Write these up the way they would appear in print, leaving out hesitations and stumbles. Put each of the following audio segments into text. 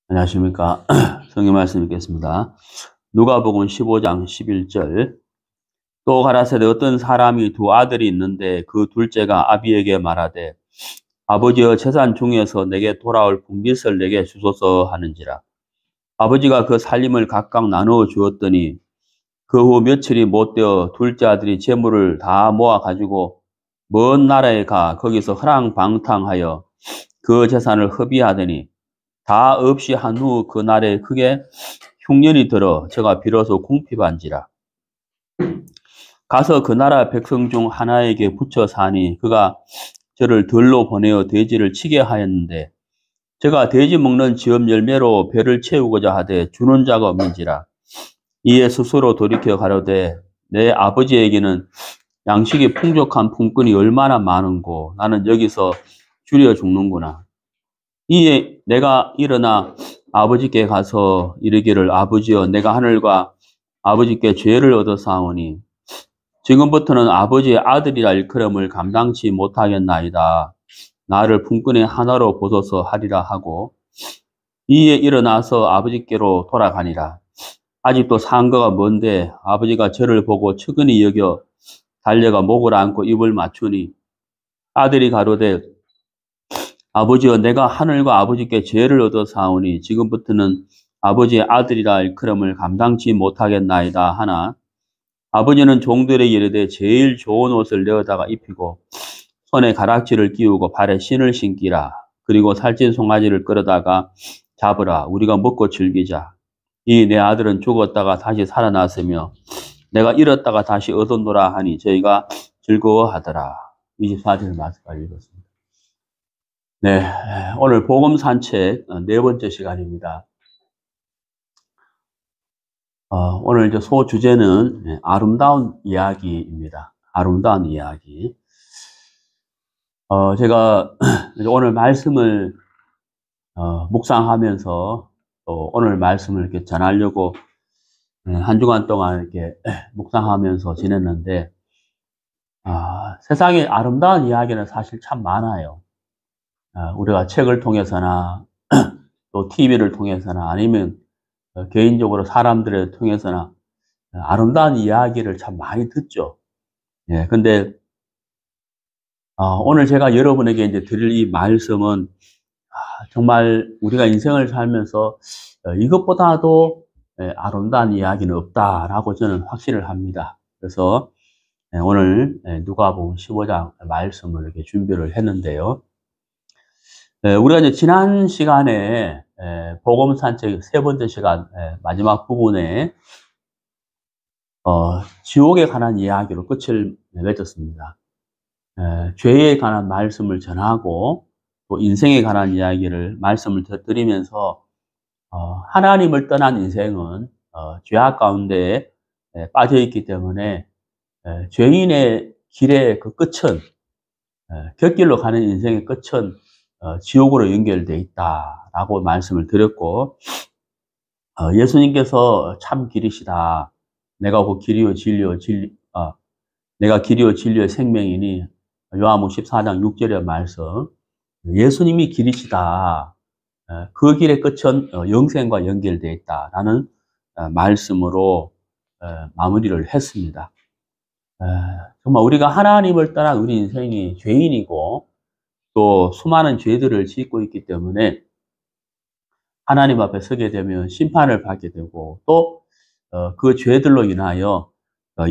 안녕하십니까. 성경 말씀 읽겠습니다. 누가복음 15장 11절. 또 가라사대 어떤 사람이 두 아들이 있는데 그 둘째가 아비에게 말하되 아버지여 재산 중에서 내게 돌아올 분깃을 내게 주소서 하는지라. 아버지가 그 살림을 각각 나누어 주었더니 그 후 며칠이 못되어 둘째 아들이 재물을 다 모아 가지고 먼 나라에 가 거기서 허랑방탕하여 그 재산을 허비하더니 다 없이 한 후 그 날에 크게 흉년이 들어 저가 비로소 궁핍한지라. 가서 그 나라 백성 중 하나에게 붙여 사니 그가 저를 들로 보내어 돼지를 치게 하였는데 제가 돼지 먹는 지업 열매로 배를 채우고자 하되 주는 자가 없는지라. 이에 스스로 돌이켜 가로되 내 아버지에게는 양식이 풍족한 품꾼이 얼마나 많은고 나는 여기서 줄여 죽는구나. 이에 내가 일어나 아버지께 가서 이르기를 아버지여 내가 하늘과 아버지께 죄를 얻어사오니 지금부터는 아버지의 아들이라 일컬음을 감당치 못하겠나이다. 나를 품꾼의 하나로 보소서 하리라 하고 이에 일어나서 아버지께로 돌아가니라. 아직도 상거가 먼데 아버지가 저를 보고 측은히 여겨 달려가 목을 안고 입을 맞추니 아들이 가로되 아버지여 내가 하늘과 아버지께 죄를 얻어 사오니 지금부터는 아버지의 아들이라 일컬음을 감당치 못하겠나이다 하나 아버지는 종들에게 이르되 제일 좋은 옷을 내어다가 입히고 손에 가락지를 끼우고 발에 신을 신기라. 그리고 살찐 송아지를 끌어다가 잡으라. 우리가 먹고 즐기자. 이 내 아들은 죽었다가 다시 살아났으며 내가 잃었다가 다시 얻었노라 하니 저희가 즐거워하더라. 24절 말씀까지 읽었습니다. 네, 오늘 복음 산책 네 번째 시간입니다. 오늘 이제 소주제는 아름다운 이야기입니다. 아름다운 이야기. 제가 오늘 말씀을 묵상하면서 또 오늘 말씀을 이렇게 전하려고 한 주간 동안 이렇게 묵상하면서 지냈는데 세상에 아름다운 이야기는 사실 참 많아요. 우리가 책을 통해서나 또 TV를 통해서나 아니면 개인적으로 사람들을 통해서나 아름다운 이야기를 참 많이 듣죠. 예, 근데 오늘 제가 여러분에게 이제 드릴 이 말씀은 정말 우리가 인생을 살면서 이것보다도 아름다운 이야기는 없다라고 저는 확신을 합니다. 그래서 오늘 누가복음 15장 말씀을 이렇게 준비를 했는데요. 우리가 이제 지난 시간에 복음 산책 세 번째 시간 마지막 부분에 지옥에 관한 이야기로 끝을 맺었습니다. 죄에 관한 말씀을 전하고 또 인생에 관한 이야기를 말씀을 드리면서 하나님을 떠난 인생은 죄악 가운데 빠져 있기 때문에 죄인의 길의 그 끝은 곁길로 가는 인생의 끝은 지옥으로 연결되어 있다라고 말씀을 드렸고 예수님께서 참 길이시다. 내가 곧 길이요 내가 길이요 진리요 생명이니 요한복음 14장 6절의 말씀 예수님이 길이시다. 그 길의 끝은 영생과 연결되어 있다라는 말씀으로 마무리를 했습니다. 정말 우리가 하나님을 떠난 우리 인생이 죄인이고 또 수많은 죄들을 짓고 있기 때문에 하나님 앞에 서게 되면 심판을 받게 되고 또 그 죄들로 인하여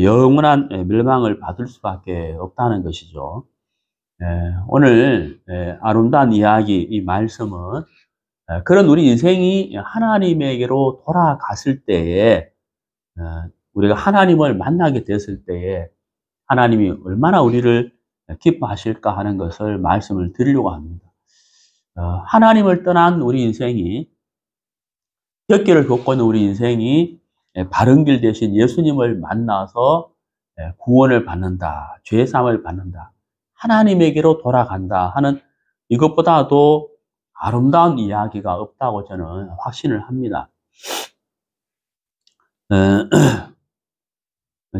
영원한 멸망을 받을 수밖에 없다는 것이죠. 오늘 아름다운 이야기 이 말씀은 그런 우리 인생이 하나님에게로 돌아갔을 때에 우리가 하나님을 만나게 됐을 때에 하나님이 얼마나 우리를 기뻐하실까 하는 것을 말씀을 드리려고 합니다. 하나님을 떠난 우리 인생이 곁길을 걷고 있는 우리 인생이 바른 길 대신 예수님을 만나서 구원을 받는다, 죄사함을 받는다, 하나님에게로 돌아간다 하는 이것보다도 아름다운 이야기가 없다고 저는 확신을 합니다.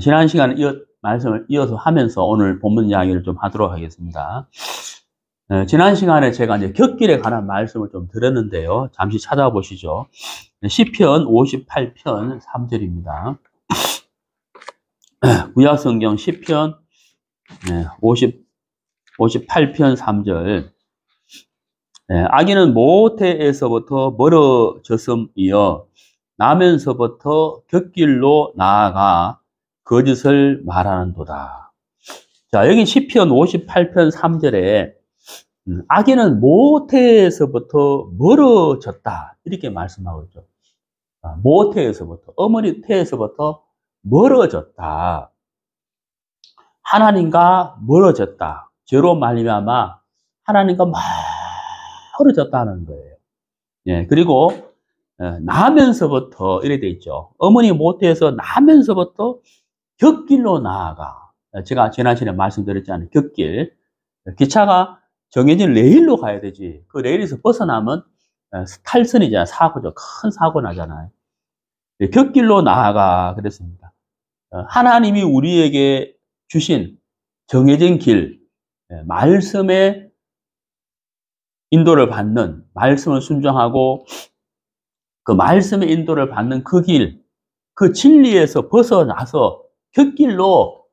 지난 시간에 말씀을 이어서 하면서 오늘 본문 이야기를 좀 하도록 하겠습니다. 지난 시간에 제가 이제 곁길에 관한 말씀을 좀 드렸는데요. 잠시 찾아보시죠. 시편 58편 3절입니다. 구약성경 시편 58편 3절. 악인은 모태에서부터 멀어졌음이여 나면서부터 곁길로 나아가 거짓을 말하는도다. 자, 여기 시편 58편 3절에 악인은 모태에서부터 멀어졌다 이렇게 말씀하고 있죠. 모태에서부터, 어머니 태에서부터 멀어졌다. 하나님과 멀어졌다. 죄로 말미암아 하나님과 멀어졌다는 거예요. 예, 그리고 나면서부터 이렇게 돼 있죠. 어머니 모태에서 나면서부터 곁길로 나아가. 제가 지난 시간에 말씀드렸잖아요. 곁길. 기차가 정해진 레일로 가야 되지. 그 레일에서 벗어나면 탈선이잖아요. 사고죠. 큰 사고 나잖아요. 곁길로 나아가 그랬습니다. 하나님이 우리에게 주신 정해진 길, 말씀의 인도를 받는, 말씀을 순종하고 그 말씀의 인도를 받는 그 길, 그 진리에서 벗어나서 곁길로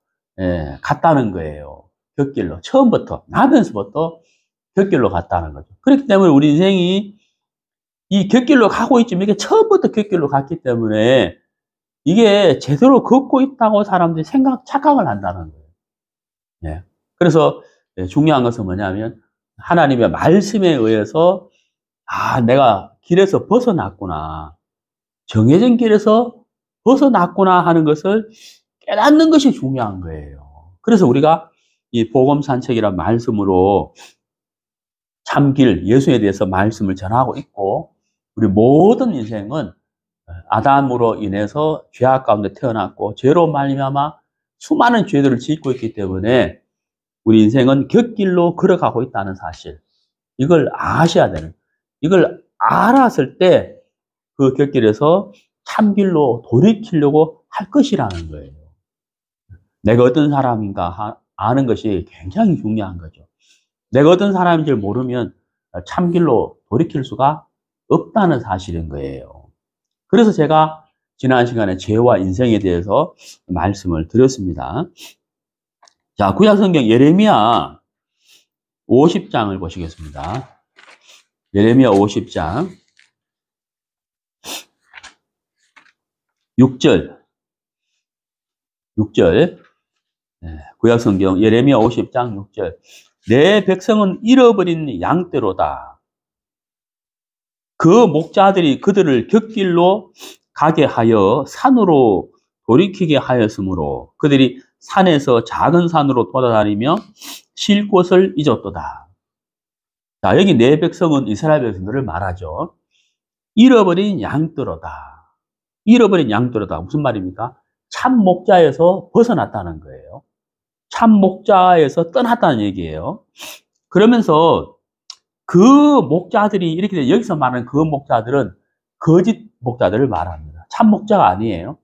갔다는 거예요. 곁길로. 처음부터, 나면서부터 곁길로 갔다는 거죠. 그렇기 때문에 우리 인생이 이 곁길로 가고 있지만 이게 처음부터 곁길로 갔기 때문에 이게 제대로 걷고 있다고 사람들이 착각을 한다는 거예요. 예. 그래서 중요한 것은 뭐냐면 하나님의 말씀에 의해서 내가 길에서 벗어났구나. 정해진 길에서 벗어났구나 하는 것을 깨닫는 것이 중요한 거예요. 그래서 우리가 이 복음 산책이라는 말씀으로 참길, 예수에 대해서 말씀을 전하고 있고 우리 모든 인생은 아담으로 인해서 죄악 가운데 태어났고 죄로 말미암아 수많은 죄들을 짓고 있기 때문에 우리 인생은 곁길로 걸어가고 있다는 사실. 이걸 아셔야 되는. 이걸 알았을 때 그 곁길에서 참길로 돌이키려고 할 것이라는 거예요. 내가 어떤 사람인가 아는 것이 굉장히 중요한 거죠. 내가 어떤 사람인지 모르면 참길로 돌이킬 수가 없다는 사실인 거예요. 그래서 제가 지난 시간에 죄와 인생에 대해서 말씀을 드렸습니다. 자, 구약성경 예레미야 50장을 보시겠습니다. 예레미야 50장 6절 구약성경 예레미야 50장 6절 내 백성은 잃어버린 양떼로다. 그 목자들이 그들을 곁길로 가게 하여 산으로 돌이키게 하였으므로 그들이 산에서 작은 산으로 돌아다니며 쉴 곳을 잊었도다. 자, 여기 내 백성은 이스라엘 백성들을 말하죠. 잃어버린 양떼로다. 잃어버린 양떼로다. 무슨 말입니까? 참 목자에서 벗어났다는 거예요. 참 목자에서 떠났다는 얘기예요. 그러면서 그 목자들이 이렇게 돼, 여기서 말하는 그 목자들은 거짓 목자들을 말합니다. 참 목자가 아니에요.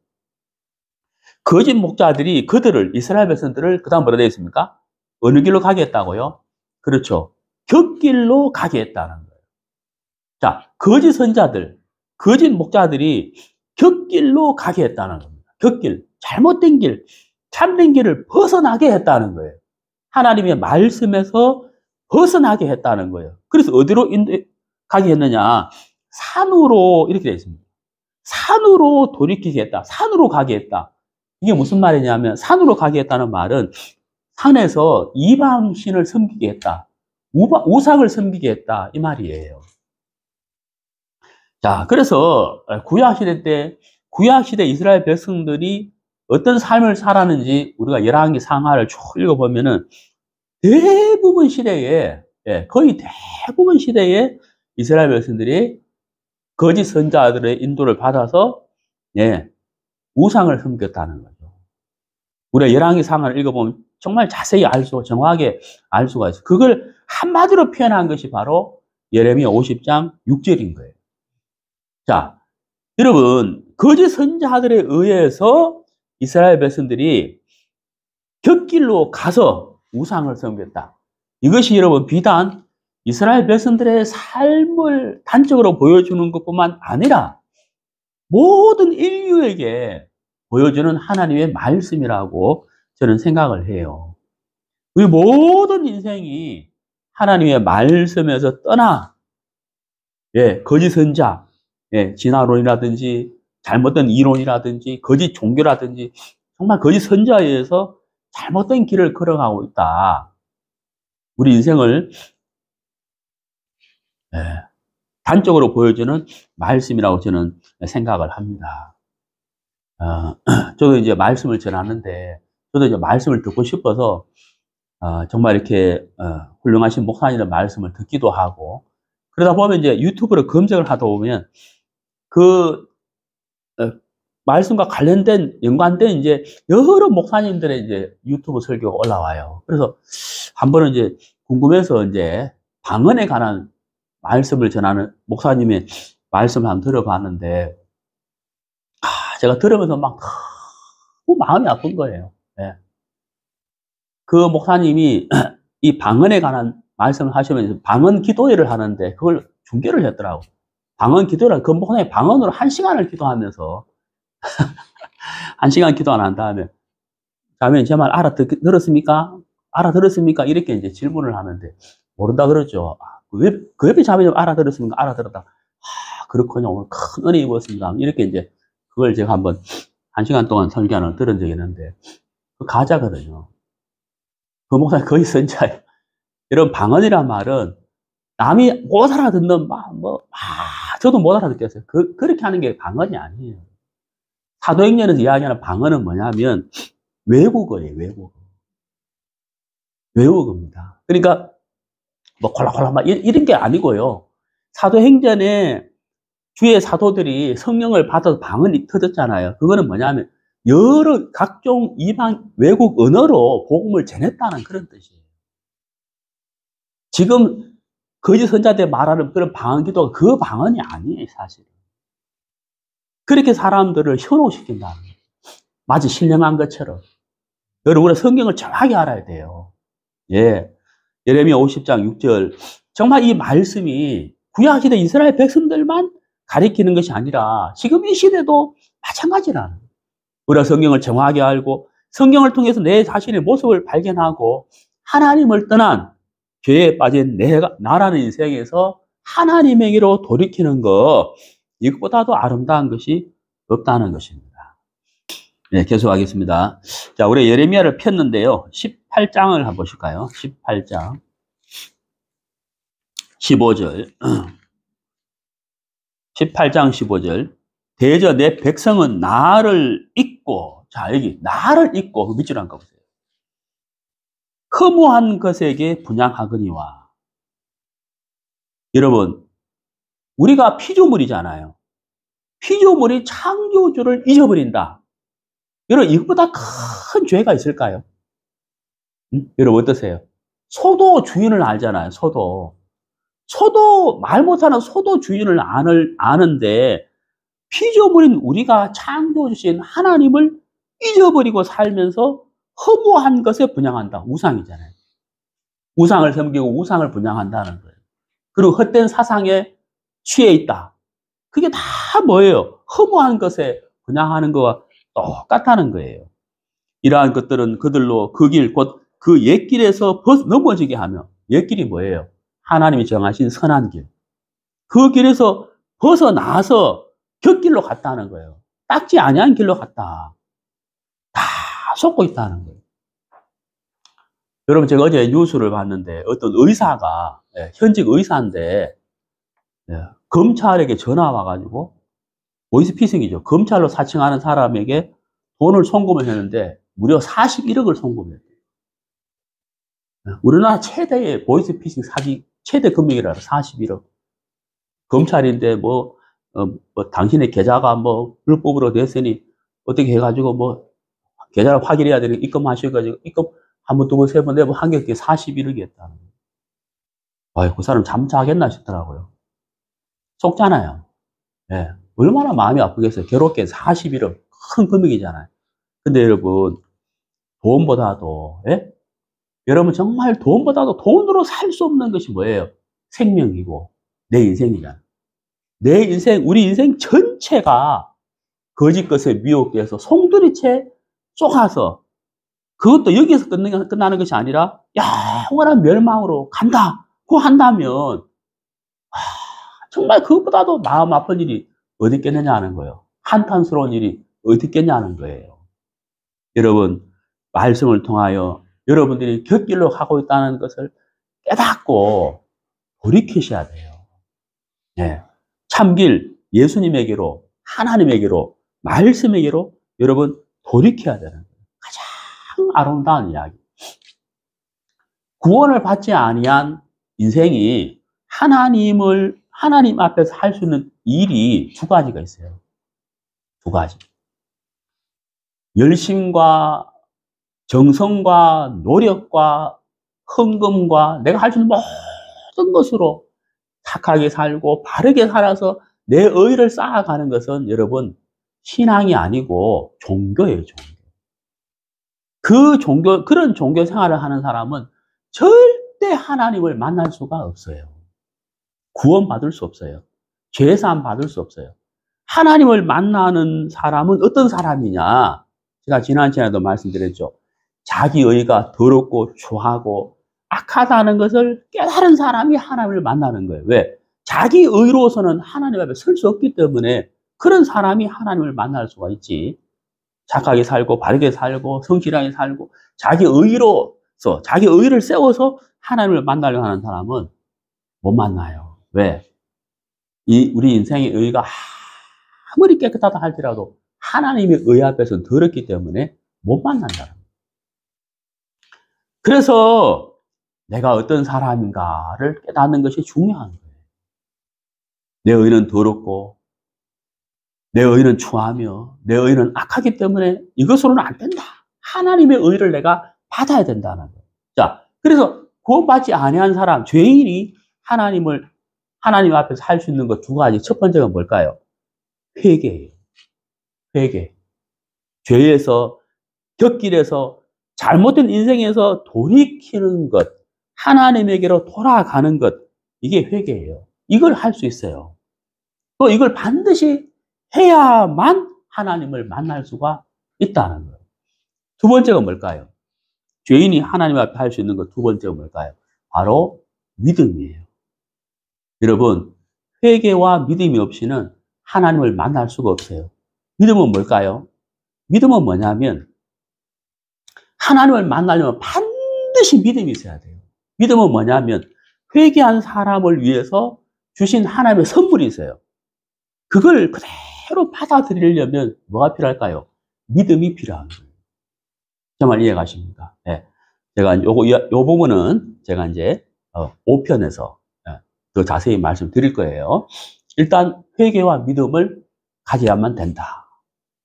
거짓 목자들이 그들을, 이스라엘 백성들을 그 다음 뭐라 되어 있습니까? 어느 길로 가게 했다고요? 그렇죠. 곁길로 가게 했다는 거예요. 자, 거짓 선자들, 거짓 목자들이 곁길로 가게 했다는 겁니다. 곁길, 잘못된 길, 참된 길을 벗어나게 했다는 거예요. 하나님의 말씀에서 벗어나게 했다는 거예요. 그래서 어디로 가게 했느냐? 산으로 이렇게 되어 있습니다. 산으로 돌이키게 했다. 산으로 가게 했다. 이게 무슨 말이냐면 산으로 가게 했다는 말은 산에서 이방신을 섬기게 했다. 우상을 섬기게 했다. 이 말이에요. 자, 그래서 구약시대 이스라엘 백성들이 어떤 삶을 살았는지 우리가 열왕기 상하를 쭉 읽어보면은 대부분 시대에, 거의 대부분 시대에 이스라엘 백성들이 거짓 선자들의 인도를 받아서, 우상을 섬겼다는 거죠. 우리가 열왕기 상하를 읽어보면 정말 자세히 정확하게 알 수가 있어요. 그걸 한마디로 표현한 것이 바로 예레미야 50장 6절인 거예요. 자, 여러분, 거짓 선자들에 의해서 이스라엘 백성들이 곁길로 가서 우상을 섬겼다. 이것이 여러분 비단 이스라엘 백성들의 삶을 단적으로 보여주는 것뿐만 아니라 모든 인류에게 보여주는 하나님의 말씀이라고 저는 생각을 해요. 우리 모든 인생이 하나님의 말씀에서 떠나 거짓 선자, 진화론이라든지 잘못된 이론이라든지 거짓 종교라든지 정말 거짓 선자에 의해서 잘못된 길을 걸어가고 있다. 우리 인생을 단적으로 보여주는 말씀이라고 저는 생각을 합니다. 저도 이제 말씀을 전하는데, 저도 이제 말씀을 듣고 싶어서, 정말 이렇게, 훌륭하신 목사님의 말씀을 듣기도 하고, 그러다 보면 이제 유튜브로 검색을 하다 보면, 말씀과 관련된, 연관된 이제 여러 목사님들의 이제 유튜브 설교가 올라와요. 그래서 한 번은 이제 궁금해서 이제 방언에 관한 말씀을 전하는 목사님의 말씀을 한번 들어봤는데, 제가 들으면서 막 너무 마음이 아픈 거예요. 그 목사님이 이 방언에 관한 말씀을 하시면서 방언 기도회를 하는데 그걸 중계를 했더라고. 방언 기도를, 그 목사님이 방언으로 1시간을 기도하면서 1시간 기도 안 한 다음에 제 말 알아들었습니까? 알아들었습니까? 이렇게 이제 질문을 하는데 모른다 그러죠. 그 옆에 자매님 알아들었습니까? 알아들었다. 그렇군요. 오늘 큰 은혜 입었습니다. 이렇게 이제 그걸 제가 한번 1시간 동안 설교하는 걸 들은 적이 있는데 그 가짜거든요. 그 목사님 거의 선자예요. 이런 방언이란 말은 남이 못 알아듣는 저도 못 알아듣겠어요. 그렇게 하는 게 방언이 아니에요. 사도행전에서 이야기하는 방언은 뭐냐면 외국어예요. 외국어입니다. 그러니까 뭐 콜라콜라 이런 게 아니고요. 사도행전에 주의 사도들이 성령을 받아서 방언이 터졌잖아요. 그거는 뭐냐면 여러 각종 이방 외국 언어로 복음을 전했다는 그런 뜻이에요. 지금 거짓 선자들 말하는 그런 방언 기도가 그 방언이 아니에요, 사실은. 그렇게 사람들을 현혹시킨다는 거예요. 마치 신령한 것처럼. 여러분, 우리가 성경을 정확히 알아야 돼요. 예레미야 50장 6절. 정말 이 말씀이 구약시대 이스라엘 백성들만 가리키는 것이 아니라 지금 이 시대도 마찬가지라는 거예요. 우리가 성경을 정확히 알고 성경을 통해서 내 자신의 모습을 발견하고 하나님을 떠난 죄에 빠진 나라는 인생에서 하나님에게로 돌이키는 것, 이것보다도 아름다운 것이 없다는 것입니다. 계속하겠습니다. 자, 우리 예레미야를 폈는데요. 18장을 한번 보실까요? 18장 15절 18장 15절 대저 내 백성은 나를 잊고, 자, 여기 나를 잊고 밑줄 한번 보세요. 허무한 것에게 분향하거니와. 여러분, 우리가 피조물이잖아요. 피조물이 창조주를 잊어버린다. 여러분, 이것보다 큰 죄가 있을까요? 여러분, 어떠세요? 소도 주인을 알잖아요. 소도 말 못하는 소도 주인을 아는데 피조물인 우리가 창조주신 하나님을 잊어버리고 살면서 허무한 것에 분향한다. 우상이잖아요. 우상을 섬기고 우상을 분향한다는 거예요. 그리고 헛된 사상에 취해 있다. 그게 다 뭐예요? 허무한 것에 분향하는 거와 똑같다는 거예요. 이러한 것들은 그들로 그 길, 곧 그 옛길에서 넘어지게 하며, 옛길이 뭐예요? 하나님이 정하신 선한 길. 그 길에서 벗어나서 곁길로 갔다는 거예요. 닦지 아니한 길로 갔다. 다 속고 있다는 거예요. 여러분, 제가 어제 뉴스를 봤는데 어떤 의사가, 현직 의사인데 검찰에게 전화 와가지고, 보이스피싱이죠. 검찰로 사칭하는 사람에게 돈을 송금을 했는데 무려 41억을 송금했대요. 우리나라 최대의 보이스피싱 사기 최대 금액이라서 41억. 검찰인데 당신의 계좌가 불법으로 됐으니 어떻게 해가지고 계좌를 확인해야 되니까 입금하셔가지고 입금 한 번, 두 번, 세 번, 네 번 한 게 41억이었다는 거예요. 아유, 그 사람 잠자하겠나 싶더라고요. 속잖아요. 얼마나 마음이 아프겠어요. 괴롭게 41억. 큰 금액이잖아요. 근데 여러분, 돈보다도, 여러분 정말 돈보다도 돈으로 살 수 없는 것이 뭐예요? 생명이고 내 인생이잖아. 내 인생, 우리 인생 전체가 거짓 것에 미혹돼서 송두리째 쏘가서 그것도 여기서 끝나는 것이 아니라 영원한 멸망으로 간다고 한다면 정말 그것보다도 마음 아픈 일이 어디 있겠느냐 하는 거예요. 한탄스러운 일이 어디 있겠냐는 거예요. 여러분, 말씀을 통하여 여러분들이 곁길로 가고 있다는 것을 깨닫고 돌이키셔야 돼요. 네. 참길 예수님에게로, 하나님에게로, 말씀에게로 여러분 돌이켜야 되는 거예요. 가장 아름다운 이야기. 구원을 받지 아니한 인생이 하나님 앞에서 할 수 있는 일이 두 가지가 있어요. 두 가지. 열심과 정성과 노력과 헌금과 내가 할 수 있는 모든 것으로 착하게 살고 바르게 살아서 내 의를 쌓아가는 것은 여러분 신앙이 아니고 종교예요, 종교. 그런 종교 생활을 하는 사람은 절대 하나님을 만날 수가 없어요. 구원받을 수 없어요. 죄사함 받을 수 없어요. 하나님을 만나는 사람은 어떤 사람이냐? 제가 지난 시간에도 말씀드렸죠. 자기 의가 더럽고 추하고 악하다는 것을 깨달은 사람이 하나님을 만나는 거예요. 왜? 자기 의로서는 하나님 앞에 설 수 없기 때문에 그런 사람이 하나님을 만날 수가 있지. 착하게 살고 바르게 살고 성실하게 살고 자기 의로서 자기 의를 세워서 하나님을 만나려고 하는 사람은 못 만나요. 왜? 우리 인생의 의가 아무리 깨끗하다 할지라도 하나님의 의 앞에서는 더럽기 때문에 못 만난다. 그래서 내가 어떤 사람인가를 깨닫는 것이 중요한 거예요. 내 의는 더럽고 내 의는 추하며 내 의는 악하기 때문에 이것으로는 안 된다. 하나님의 의를 내가 받아야 된다는 거예요. 자, 그래서 구원받지 아니한 사람, 죄인이 하나님 앞에서 할 수 있는 것 두 가지. 첫 번째가 뭘까요? 회개예요. 회개. 죄에서, 곁길에서, 잘못된 인생에서 돌이키는 것, 하나님에게로 돌아가는 것, 이게 회개예요. 이걸 할 수 있어요. 또 이걸 반드시 해야만 하나님을 만날 수가 있다는 거예요. 두 번째가 뭘까요? 죄인이 하나님 앞에 할 수 있는 것 두 번째가 뭘까요? 바로 믿음이에요. 여러분, 회개와 믿음이 없이는 하나님을 만날 수가 없어요. 믿음은 뭘까요? 믿음은 뭐냐면 하나님을 만나려면 반드시 믿음이 있어야 돼요. 믿음은 뭐냐면 회개한 사람을 위해서 주신 하나님의 선물이 있어요. 그걸 그대로 받아들이려면 뭐가 필요할까요? 믿음이 필요한 거예요. 정말 이해가십니까? 네. 제가 요 부분은 제가 이제 5편에서 더 자세히 말씀드릴 거예요. 일단 회개와 믿음을 가져야만 된다.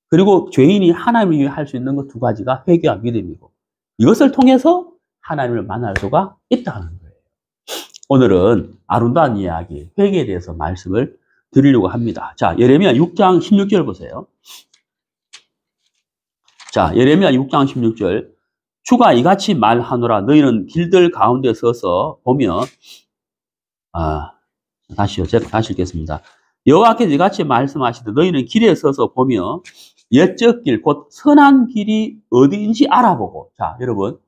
그리고 죄인이 하나님을 위해 할 수 있는 것 두 가지가 회개와 믿음이고 이것을 통해서 하나님을 만날 수가 있다는 거예요. 오늘은 아름다운 이야기, 회개에 대해서 말씀을 드리려고 합니다. 자, 예레미야 6장 16절 보세요. 자, 예레미야 6장 16절. 주가 이같이 말하노라. 너희는 길들 가운데 서서 보며, 제가 다시 읽겠습니다. 여호와께서 이같이 말씀하시되 너희는 길에 서서 보며 옛적 길, 곧 선한 길이 어디인지 알아보고. 자, 여러분,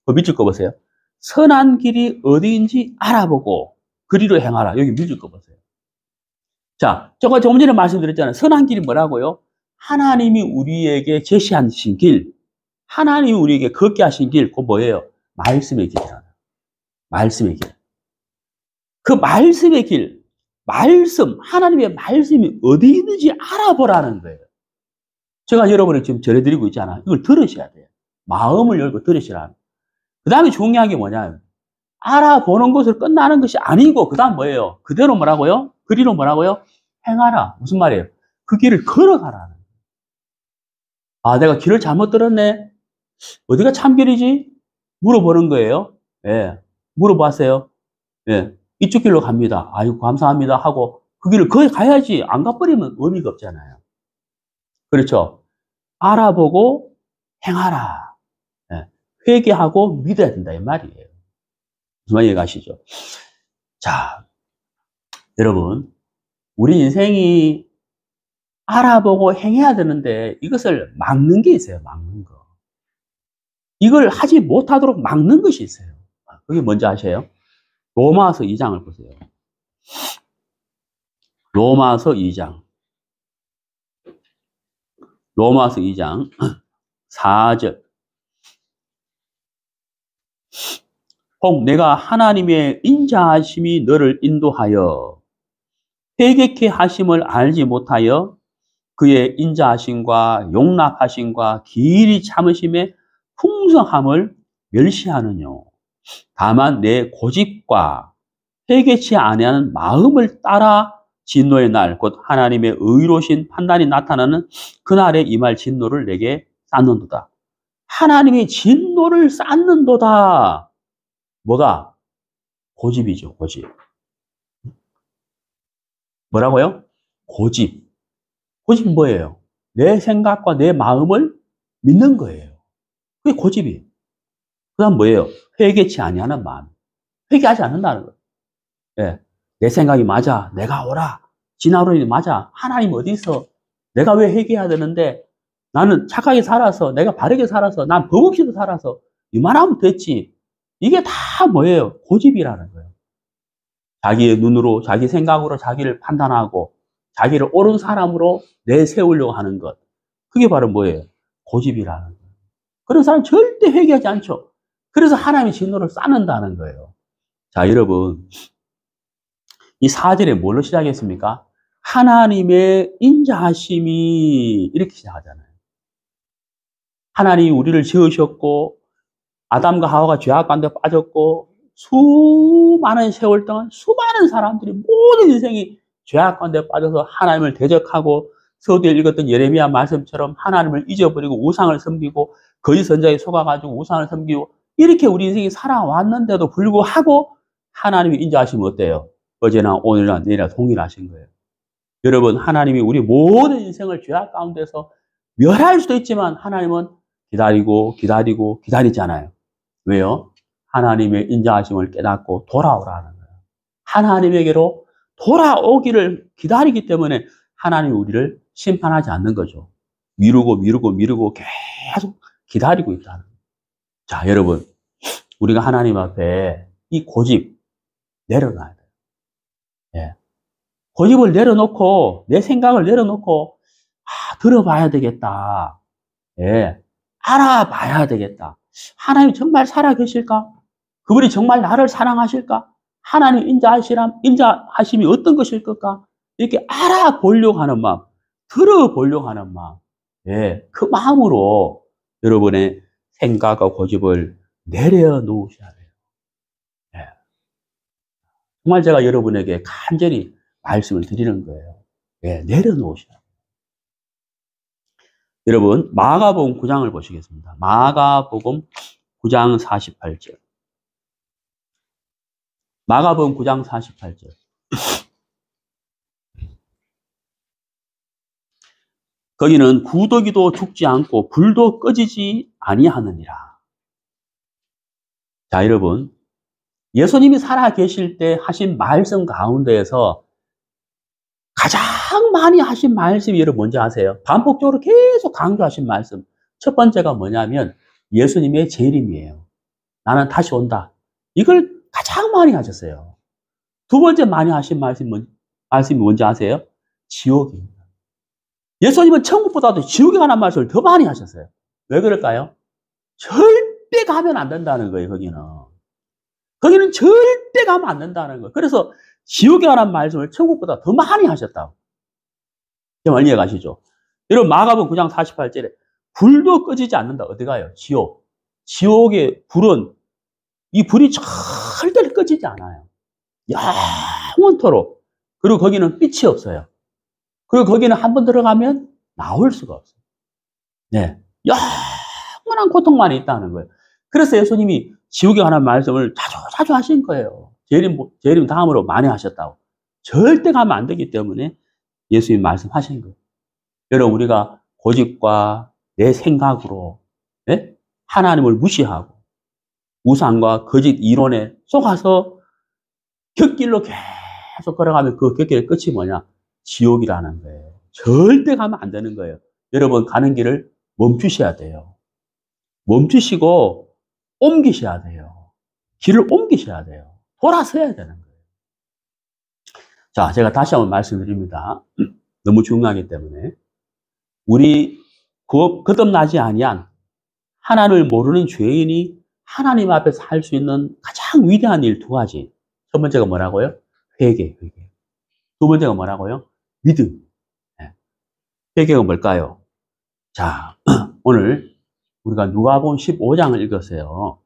그 밑줄 거 보세요. 선한 길이 어디인지 알아보고 그리로 행하라. 여기 밑줄 거 보세요. 자, 제가 조금 전에 말씀드렸잖아요. 선한 길이 뭐라고요? 하나님이 우리에게 제시하신 길, 하나님이 우리에게 걷게 하신 길, 그거 뭐예요? 말씀의 길이라는 거예요. 말씀의 길. 그 말씀의 길, 하나님의 말씀이 어디 있는지 알아보라는 거예요. 제가 여러분을 지금 전해드리고 있잖아요. 이걸 들으셔야 돼요. 마음을 열고 들으시라는. 그 다음에 중요한 게 뭐냐면, 알아보는 것으로 끝나는 것이 아니고, 그 다음 뭐예요? 그대로 뭐라고요? 그리로 뭐라고요? 행하라. 무슨 말이에요? 그 길을 걸어가라는 거예요. 내가 길을 잘못 들었네? 어디가 참길이지? 물어보는 거예요. 예. 물어봤어요. 예. 이쪽 길로 갑니다. 아이고, 감사합니다. 하고, 그 길을 거기 가야지. 안 가버리면 의미가 없잖아요. 그렇죠? 알아보고 행하라. 예. 회개하고 믿어야 된다 이 말이에요. 무슨 말인지 가시죠? 자, 여러분, 우리 인생이 알아보고 행해야 되는데 이것을 막는 게 있어요. 막는 거. 이걸 하지 못하도록 막는 것이 있어요. 그게 뭔지 아세요? 로마서 2장을 보세요. 로마서 2장. 로마서 2장 4절. 혹 내가 하나님의 인자하심이 너를 인도하여 회개케 하심을 알지 못하여 그의 인자하심과 용납하심과 길이 참으심의 풍성함을 멸시하느냐. 다만 내 고집과 회개치 아니하는 마음을 따라 진노의 날, 곧 하나님의 의로우신 판단이 나타나는 그날에 임할 진노를 내게 쌓는도다. 하나님의 진노를 쌓는도다. 뭐가? 고집이죠, 고집. 뭐라고요? 고집. 고집이 뭐예요? 내 생각과 내 마음을 믿는 거예요. 그게 고집이에요. 그 다음 뭐예요? 회개치 아니하는 마음. 회개하지 않는다는 거예요. 예. 내 생각이 맞아. 내가 옳아. 진화론이 맞아. 하나님 어디 있어? 내가 왜 회개해야 되는데 나는 착하게 살아서, 내가 바르게 살아서, 난 법 없이도 살아서 이만하면 됐지. 이게 다 뭐예요? 고집이라는 거예요. 자기의 눈으로, 자기 생각으로 자기를 판단하고 자기를 옳은 사람으로 내세우려고 하는 것. 그게 바로 뭐예요? 고집이라는 거예요. 그런 사람 절대 회개하지 않죠. 그래서 하나님의 진노를 쌓는다는 거예요. 자, 여러분. 이 4절에 뭘로 시작했습니까? 하나님의 인자하심이 이렇게 시작하잖아요. 하나님이 우리를 지으셨고 아담과 하와가 죄악 가운데 빠졌고 수많은 세월 동안 수많은 사람들이 모든 인생이 죄악 가운데 빠져서 하나님을 대적하고 서두에 읽었던 예레미야 말씀처럼 하나님을 잊어버리고 우상을 섬기고 거짓 선자에 속아가지고 우상을 섬기고 이렇게 우리 인생이 살아왔는데도 불구하고 하나님의 인자하심은 어때요? 어제나 오늘이나 내일이나 동일하신 거예요. 여러분, 하나님이 우리 모든 인생을 죄악 가운데서 멸할 수도 있지만 하나님은 기다리고 기다리잖아요. 왜요? 하나님의 인자하심을 깨닫고 돌아오라는 거예요. 하나님에게로 돌아오기를 기다리기 때문에 하나님이 우리를 심판하지 않는 거죠. 미루고 계속 기다리고 있다는 거예요. 자, 여러분, 우리가 하나님 앞에 이 고집 내려놔야 돼요. 예. 고집을 내려놓고 내 생각을 내려놓고 들어봐야 되겠다. 예. 알아봐야 되겠다. 하나님 정말 살아계실까? 그분이 정말 나를 사랑하실까? 하나님 인자하심이 어떤 것일 것까? 이렇게 알아보려고 하는 마음, 들어보려고 하는 마음. 예. 그 마음으로 여러분의 생각과 고집을 내려놓으셔야 돼요. 예. 정말 제가 여러분에게 간절히 말씀을 드리는 거예요. 예, 내려놓으셔야 돼요. 여러분, 마가복음 9장을 보시겠습니다. 마가복음 9장 48절. 마가복음 9장 48절. 거기는 구더기도 죽지 않고 불도 꺼지지 아니하느니라. 자, 여러분, 예수님이 살아 계실 때 하신 말씀 가운데에서 가장 많이 하신 말씀이 여러분 뭔지 아세요? 반복적으로 계속 강조하신 말씀. 첫 번째가 뭐냐면 예수님의 재림이에요. 나는 다시 온다. 이걸 가장 많이 하셨어요. 두 번째 많이 하신 말씀이 뭔지 아세요? 지옥입니다. 예수님은 천국보다도 지옥에 관한 말씀을 더 많이 하셨어요. 왜 그럴까요? 절대 가면 안 된다는 거예요, 거기는. 거기는 절대 가면 안 된다는 거예요. 그래서 지옥에 관한 말씀을 천국보다 더 많이 하셨다고. 정말 이해 가시죠? 여러분, 마가복음 9장 48절에 불도 꺼지지 않는다. 어디 가요? 지옥. 지옥의 불은, 이 불이 절대로 꺼지지 않아요. 영원토록. 그리고 거기는 빛이 없어요. 그리고 거기는 한번 들어가면 나올 수가 없어요. 네. 영원한 고통만 있다는 거예요. 그래서 예수님이 지옥에 관한 말씀을 자주 하신 거예요. 재림 다음으로 많이 하셨다고. 절대 가면 안 되기 때문에 예수님이 말씀하신 거예요. 여러분, 우리가 고집과 내 생각으로, 네? 하나님을 무시하고 우상과 거짓 이론에 속아서 곁길로 계속 걸어가면 그 곁길의 끝이 뭐냐? 지옥이라는 거예요. 절대 가면 안 되는 거예요. 여러분 가는 길을 멈추셔야 돼요. 멈추시고 옮기셔야 돼요. 길을 옮기셔야 돼요. 돌아서야 되는 거예요. 자, 제가 다시 한번 말씀드립니다. 너무 중요하기 때문에. 우리 거듭나지 아니한 하나님을 모르는 죄인이 하나님 앞에서 할 수 있는 가장 위대한 일 두 가지. 첫 번째가 뭐라고요? 회개. 두 번째가 뭐라고요? 믿음. 회개가 뭘까요? 자, 오늘 우리가 누가복음 15장을 읽었어요.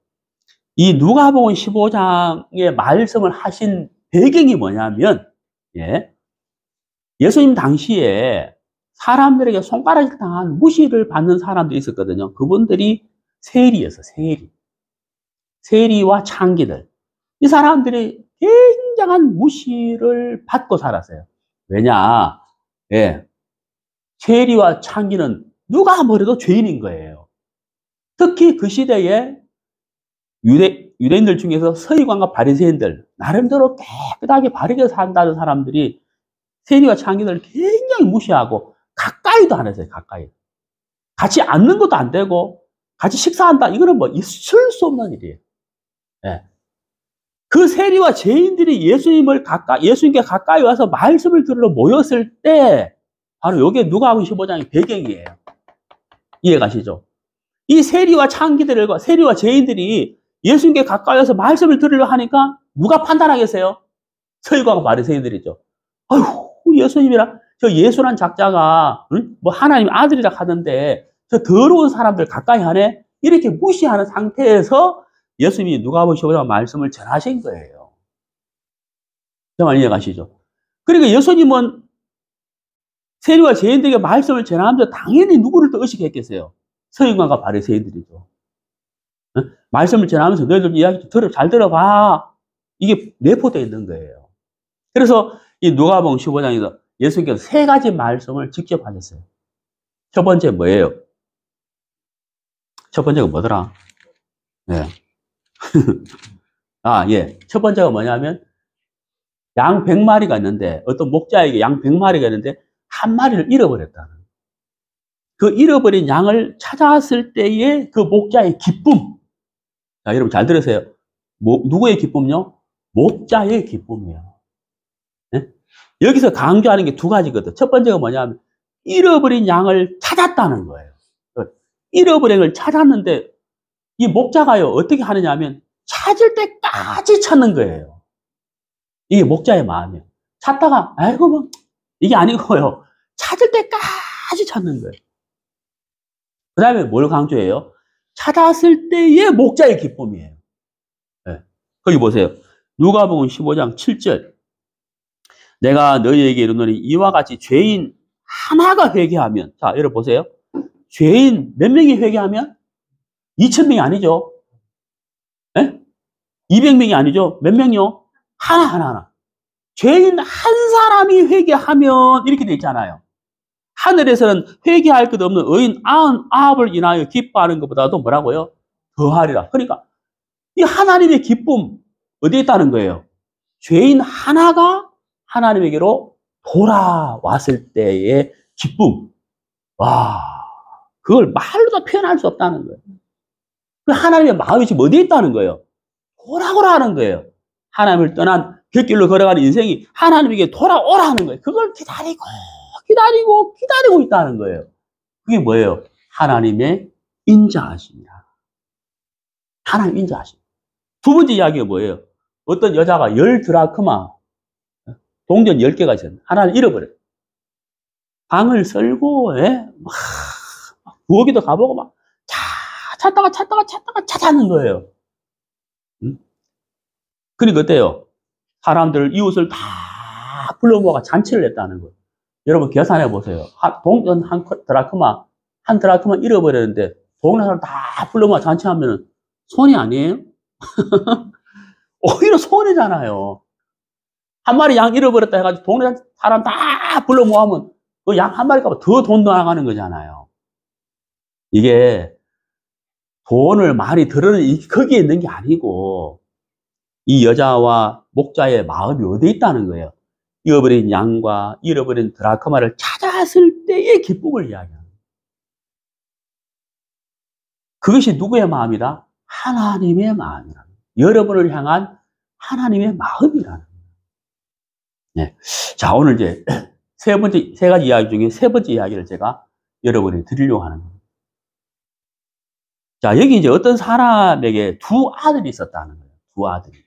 이 누가복음 15장의 말씀을 하신 배경이 뭐냐면, 예수님 당시에 사람들에게 손가락질 당한 무시를 받는 사람들이 있었거든요. 그분들이 세리였어요, 세리와 창기들. 이 사람들이 굉장한 무시를 받고 살았어요. 왜냐? 세리와 창기는 누가 뭐래도 죄인인 거예요. 특히 그 시대에 유대인들 중에서 서기관과 바리새인들, 나름대로 깨끗하게 바르게 산다는 사람들이 세리와 창기들을 굉장히 무시하고 가까이도 안 했어요. 가까이. 같이 앉는 것도 안 되고 같이 식사한다. 이거는 뭐 있을 수 없는 일이에요. 그 세리와 죄인들이 예수님께 가까이 와서 말씀을 들으러 모였을 때 바로 이게 누가복음 15장의 배경이에요. 이해가시죠? 이 세리와 창기들과 세리와 죄인들이 예수님께 가까이 와서 말씀을 들으려 하니까 누가 판단하겠어요? 서기관과 바리새인들이죠. 아휴, 예수님이랑 저 예수란 작자가 뭐 하나님 아들이라 하던데 저 더러운 사람들 가까이 하네? 이렇게 무시하는 상태에서 예수님이 누가복음 15장 말씀을 전하신 거예요. 정말 이해가시죠? 그러니까 예수님은 세리와 죄인들에게 말씀을 전하면서 당연히 누구를 더 의식했겠어요? 서기관과 바리새인들이죠. 말씀을 전하면서 너희들 이야기 잘 들어봐. 이게 내포되어 있는 거예요. 그래서 이 누가복음 15장에서 예수님께서 세 가지 말씀을 직접 하셨어요. 첫 번째 뭐예요? 첫 번째가 뭐더라? 첫 번째가 뭐냐면 양 100마리가 있는데 어떤 목자에게 양 100마리가 있는데 한 마리를 잃어버렸다는. 그 잃어버린 양을 찾아왔을 때의 그 목자의 기쁨. 자, 여러분 잘 들으세요. 누구의 기쁨요? 목자의 기쁨이에요. 여기서 강조하는 게 두 가지거든. 첫 번째가 뭐냐면 잃어버린 양을 찾았다는 거예요. 잃어버린 걸 찾았는데 이 목자가요 어떻게 하느냐 하면 찾을 때까지 찾는 거예요. 이게 목자의 마음이에요. 찾다가 아이고 뭐 이게 아니고요. 찾을 때까지 찾는 거예요. 그 다음에 뭘 강조해요? 찾았을 때의 목자의 기쁨이에요. 거기 보세요. 누가복음 15장 7절. 내가 너희에게 이르노니 이와 같이 죄인 하나가 회개하면, 자, 여러분 보세요. 죄인 몇 명이 회개하면? 2,000명이 아니죠. 200명이 아니죠. 몇 명이요? 하나. 죄인 한 사람이 회개하면 이렇게 돼 있잖아요. 하늘에서는 회개할 것 없는 의인 99을 인하여 기뻐하는 것보다도 뭐라고요? 더하리라. 그러니까 이 하나님의 기쁨 어디에 있다는 거예요? 죄인 하나가 하나님에게로 돌아왔을 때의 기쁨. 와, 그걸 말로도 표현할 수 없다는 거예요. 그 하나님의 마음이 지금 어디에 있다는 거예요? 돌아오라 하는 거예요. 하나님을 떠난 곁길로 걸어가는 인생이 하나님에게 돌아오라는 거예요. 그걸 기다리고 있다는 거예요. 그게 뭐예요? 하나님의 인자하심이야. 하나님 인자하심. 두 번째 이야기가 뭐예요? 어떤 여자가 10드라크마, 동전 10개가 있었는데 하나를 잃어버려요. 방을 썰고 막 부엌에도 가보고 막 찾다가 찾았는 거예요. 그러니까 어때요? 사람들, 이웃을 다 불러 모아 잔치를 했다는 거예요. 여러분 계산해 보세요. 동전 한 드라크마 잃어버렸는데 동네 사람 다 불러 모아 잔치하면 손해 아니에요? 오히려 손해잖아요. 한 마리 양 잃어버렸다 해가지고 동네 사람 다 불러 모으면 그 양 한 마리 값 더 돈 나가는 거잖아요. 이게 돈을 많이 들어는 거기에 있는 게 아니고 이 여자와 목자의 마음이 어디에 있다는 거예요. 잃어버린 양과 잃어버린 드라크마를 찾았을 때의 기쁨을 이야기합니다. 그것이 누구의 마음이다? 하나님의 마음이라. 여러분을 향한 하나님의 마음이라는 거예요. 네. 자, 오늘 이제 세 가지 이야기 중에 세 번째 이야기를 제가 여러분에게 드리려고 하는 겁니다. 자, 여기 이제 어떤 사람에게 두 아들이 있었다는 거예요. 두 아들이.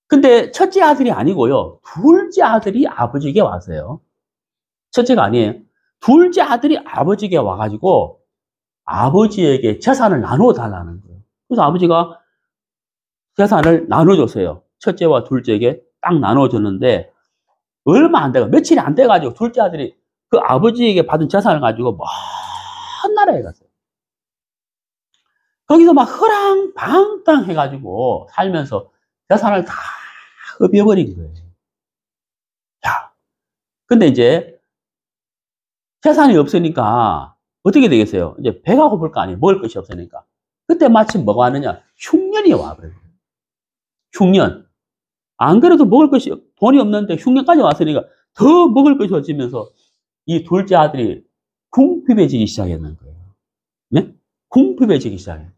근데 첫째 아들이 아니고요. 둘째 아들이 아버지에게 왔어요. 첫째가 아니에요. 둘째 아들이 아버지에게 와가지고 아버지에게 재산을 나누어 달라는 거예요. 그래서 아버지가 재산을 나눠줬어요. 첫째와 둘째에게 딱 나눠줬는데 얼마 안 돼가 며칠이 안 돼가지고 둘째 아들이 그 아버지에게 받은 재산을 가지고 먼 나라에 갔어요. 거기서 막 허랑방탕 해가지고 살면서 재산을 다 흡입해버린 거예요. 자, 근데 이제 재산이 없으니까 어떻게 되겠어요? 이제 배가 고플 거 아니에요. 먹을 것이 없으니까. 그때 마침 뭐가 왔느냐? 흉년이 와버려요. 흉년. 안 그래도 먹을 것이, 돈이 없는데 흉년까지 왔으니까 더 먹을 것이 없으면서 이 둘째 아들이 궁핍해지기 시작했는 거예요. 네? 궁핍해지기 시작해요.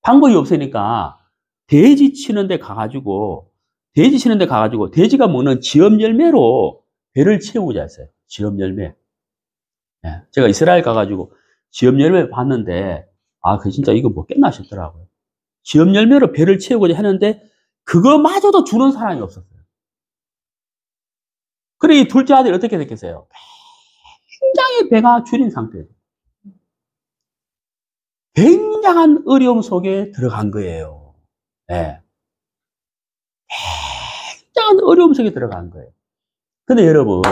방법이 없으니까 돼지 치는 데 가가지고 돼지가 먹는 지엄 열매로 배를 채우자 했어요. 지엄 열매. 네. 제가 이스라엘 가가지고 지엄 열매 봤는데, 그 진짜 이거 먹겠나 싶더라고요. 지엄 열매로 배를 채우고자 했는데, 그거마저도 주는 사람이 없었어요. 그래, 이 둘째 아들이 어떻게 됐겠어요? 굉장히 배가 줄인 상태예요. 굉장한 어려움 속에 들어간 거예요. 네. 굉장한 어려움 속에 들어간 거예요. 근데 여러분,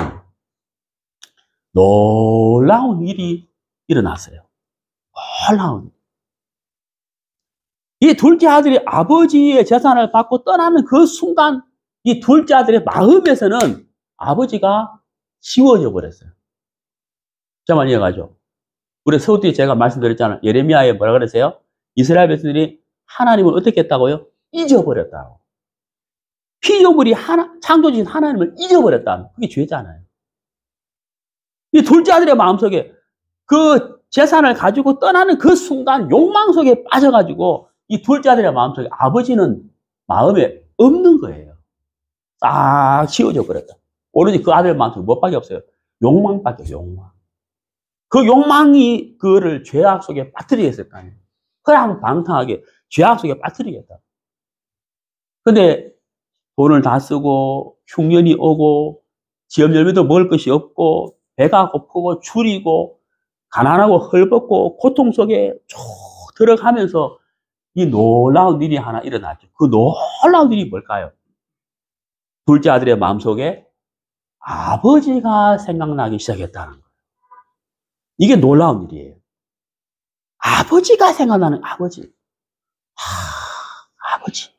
놀라운 일이 일어났어요. 놀라운. 이 둘째 아들이 아버지의 재산을 받고 떠나는 그 순간, 이 둘째 아들의 마음에서는 아버지가 지워져 버렸어요. 잠깐만 이어가죠. 우리 서두에 제가 말씀드렸잖아요. 예레미야에 뭐라 그랬어요? 이스라엘 백성들이 하나님을 어떻게 했다고요? 잊어버렸다고. 피조물이 창조주신 하나님을 잊어버렸다. 그게 죄잖아요. 이 둘째 아들의 마음속에 그 재산을 가지고 떠나는 그 순간 욕망 속에 빠져가지고 이 둘째 아들의 마음속에 아버지는 마음에 없는 거예요. 싹 지워져 버렸다. 오로지 그 아들의 마음속에 뭐밖에 없어요? 욕망밖에 없어요. 욕망. 그 욕망이 그를 죄악 속에 빠뜨리겠을 거 아니에요. 허랑방탕하게 죄악 속에 빠뜨리겠다. 근데 돈을 다 쓰고 흉년이 오고 지엄 열매도 먹을 것이 없고 배가 고프고 줄이고 가난하고 헐벗고 고통 속에 쭉 들어가면서 이 놀라운 일이 하나 일어났죠. 그 놀라운 일이 뭘까요? 둘째 아들의 마음속에 아버지가 생각나기 시작했다는 거예요. 이게 놀라운 일이에요. 아버지가 생각나는 아버지. 아버지.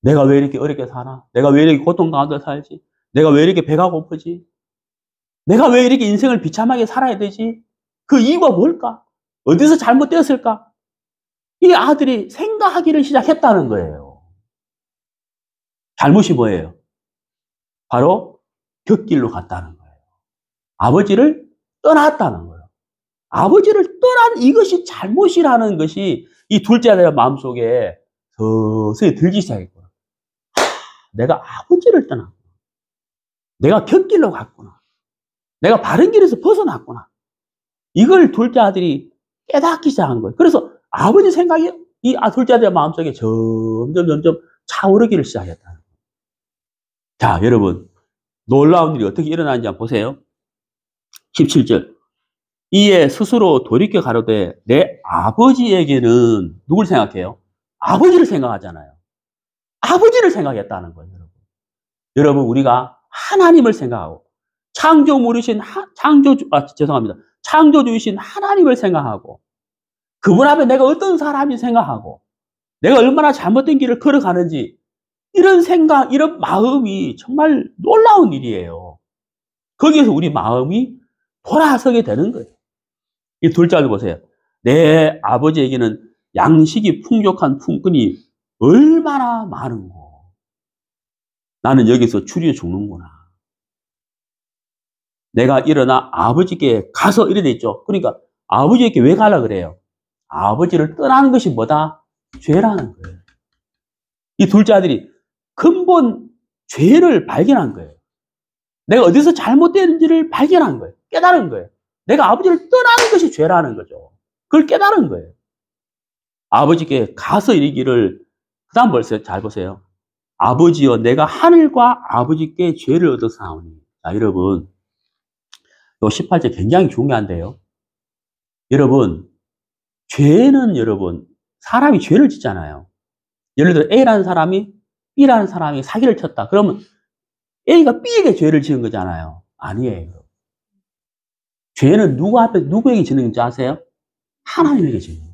내가 왜 이렇게 어렵게 사나? 내가 왜 이렇게 고통 가운데 살지? 내가 왜 이렇게 배가 고프지? 내가 왜 이렇게 인생을 비참하게 살아야 되지? 그 이유가 뭘까? 어디서 잘못되었을까? 이 아들이 생각하기를 시작했다는 거예요. 잘못이 뭐예요? 바로 곁길로 갔다는 거예요. 아버지를 떠났다는 거예요. 아버지를 떠난 이것이 잘못이라는 것이 이 둘째 아들의 마음속에 서서히 들기 시작했구나. 내가 아버지를 떠났구나. 내가 곁길로 갔구나. 내가 바른 길에서 벗어났구나. 이걸 둘째 아들이 깨닫기 시작한 거예요. 그래서 아버지 생각이 이 둘째 아들의 마음속에 점점 차오르기를 시작했다는 거예요. 자, 여러분. 놀라운 일이 어떻게 일어나는지 한번 보세요. 17절. 이에 스스로 돌이켜 가로되 내 아버지에게는 누굴 생각해요? 아버지를 생각하잖아요. 아버지를 생각했다는 거예요, 여러분. 여러분, 우리가 하나님을 생각하고 창조주이신 하나님을 생각하고 그분 앞에 내가 어떤 사람인지 생각하고 내가 얼마나 잘못된 길을 걸어가는지 이런 생각, 이런 마음이 정말 놀라운 일이에요. 거기에서 우리 마음이 돌아서게 되는 거예요. 이 둘째 아들 보세요. 내 아버지에게는 양식이 풍족한 품꾼이 얼마나 많은고. 나는 여기서 추리해 죽는구나. 내가 일어나 아버지께 가서 이래 돼 있죠. 그러니까 아버지에게 왜 가려 그래요? 아버지를 떠나는 것이 뭐다? 죄라는 거예요. 이 둘째 아들이 근본 죄를 발견한 거예요. 내가 어디서 잘못되는지를 발견한 거예요. 깨달은 거예요. 내가 아버지를 떠나는 것이 죄라는 거죠. 그걸 깨달은 거예요. 아버지께 가서 이르기를, 그 다음 벌써 잘 보세요. 아버지여, 내가 하늘과 아버지께 죄를 얻어사오니. 자, 여러분, 요 18절 굉장히 중요한데요. 여러분, 죄는 여러분, 사람이 죄를 짓잖아요. 예를 들어 A라는 사람이 B라는 사람이 사기를 쳤다. 그러면 A가 B에게 죄를 지은 거잖아요. 아니에요. 죄는 누구에게 지는 건지 아세요? 하나님에게 지는 거예요.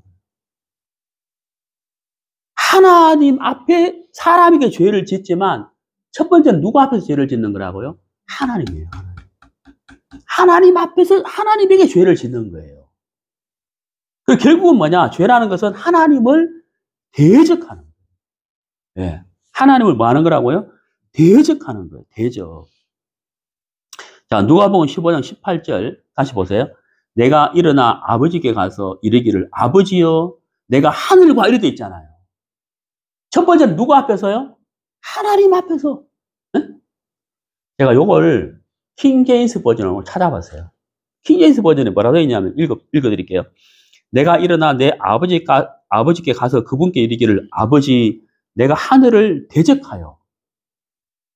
하나님 앞에 사람에게 죄를 짓지만 첫 번째는 누구 앞에서 죄를 짓는 거라고요? 하나님이에요. 하나님 앞에서 하나님에게 죄를 짓는 거예요. 그 결국은 뭐냐? 죄라는 것은 하나님을 대적하는 거예요. 네. 하나님을 뭐 하는 거라고요? 대적하는 거예요. 대적. 자, 누가복음 15장 18절 다시 보세요. 내가 일어나 아버지께 가서 이르기를 아버지여, 내가 하늘과 이래 돼 있잖아요. 첫 번째는 누구 앞에서요? 하나님 앞에서. 네? 제가 요걸 킹제임스 버전으로 찾아봤어요. 킹제임스 버전에 뭐라고 되어 있냐면 읽어드릴게요. 내가 일어나 내 아버지께 가서 그분께 이르기를 아버지, 내가 하늘을 대적하여,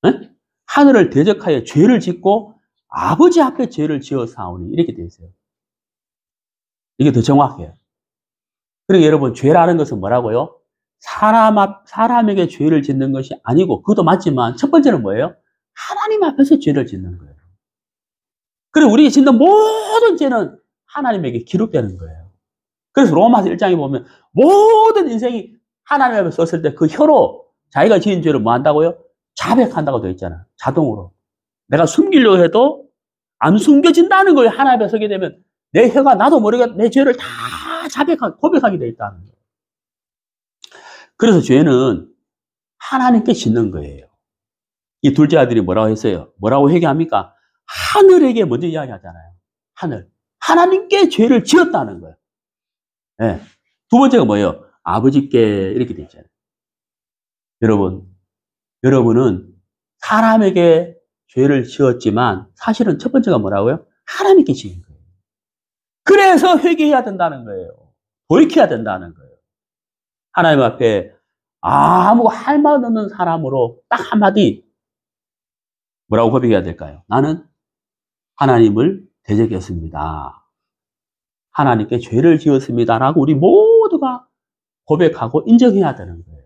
네? 하늘을 대적하여 죄를 짓고 아버지 앞에 죄를 지어 사오니 이렇게 되어 있어요. 이게 더 정확해요. 그러니까 여러분, 죄라는 것은 뭐라고요? 사람에게 죄를 짓는 것이 아니고, 그것도 맞지만 첫 번째는 뭐예요? 하나님 앞에서 죄를 짓는 거예요. 그리고 우리가 짓는 모든 죄는 하나님에게 기록되는 거예요. 그래서 로마서 1장에 보면 모든 인생이 하나님 앞에 썼을 때 그 혀로 자기가 지은 죄를 뭐 한다고요? 자백한다고 되어 있잖아요. 자동으로. 내가 숨기려고 해도 안 숨겨진다는 걸 하나님 앞에 서게 되면 내 혀가 나도 모르게 내 죄를 다 고백하게 되어 있다는 거예요. 그래서 죄는 하나님께 짓는 거예요. 이 둘째 아들이 뭐라고 했어요? 뭐라고 회개합니까? 하늘에게 먼저 이야기하잖아요. 하늘. 하나님께 죄를 지었다는 거예요. 네. 두 번째가 뭐예요? 아버지께 이렇게 되어 있잖아요. 여러분은 사람에게 죄를 지었지만 사실은 첫 번째가 뭐라고요? 하나님께 지은 거예요. 그래서 회개해야 된다는 거예요. 돌이켜야 된다는 거예요. 하나님 앞에 아무 할 말 없는 사람으로 딱 한마디 뭐라고 고백해야 될까요? 나는 하나님을 대적했습니다. 하나님께 죄를 지었습니다라고 우리 모두가 고백하고 인정해야 되는 거예요.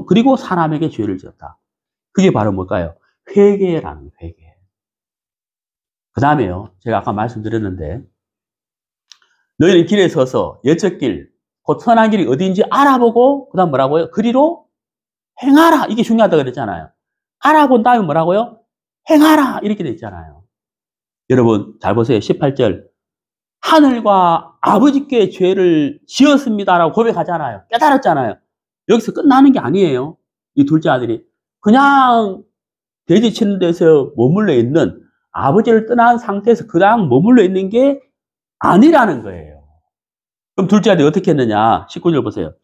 그리고 사람에게 죄를 지었다. 그게 바로 뭘까요? 회개라는 회개. 그 다음에요. 제가 아까 말씀드렸는데 너희는 길에 서서 옛적 길, 곧 선한 길이 어디인지 알아보고 그 다음 뭐라고요? 그리로 행하라. 이게 중요하다고 그랬잖아요. 알아본 다음에 뭐라고요? 행하라. 이렇게 돼 있잖아요. 여러분 잘 보세요. 18절. 하늘과 아버지께 죄를 지었습니다라고 고백하잖아요. 깨달았잖아요. 여기서 끝나는 게 아니에요. 이 둘째 아들이 그냥 돼지 치는 데서 머물러 있는, 아버지를 떠난 상태에서 그냥 머물러 있는 게 아니라는 거예요. 그럼 둘째 아들이 어떻게 했느냐? 19절 보세요.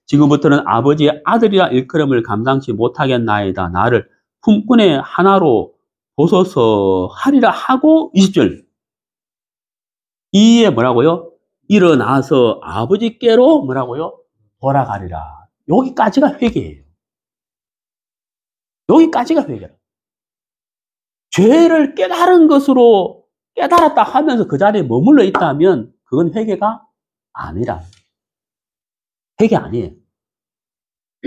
지금부터는 아버지의 아들이라 일컬음을 감당치 못하겠나이다. 나를 품꾼의 하나로 보소서 하리라 하고 20절. 이에 뭐라고요? 일어나서 아버지께로 뭐라고요? 돌아가리라. 여기까지가 회개예요. 여기까지가 회개예요. 죄를 깨달은 것으로 깨달았다 하면서 그 자리에 머물러 있다면 그건 회개가 아니라. 회개 아니에요.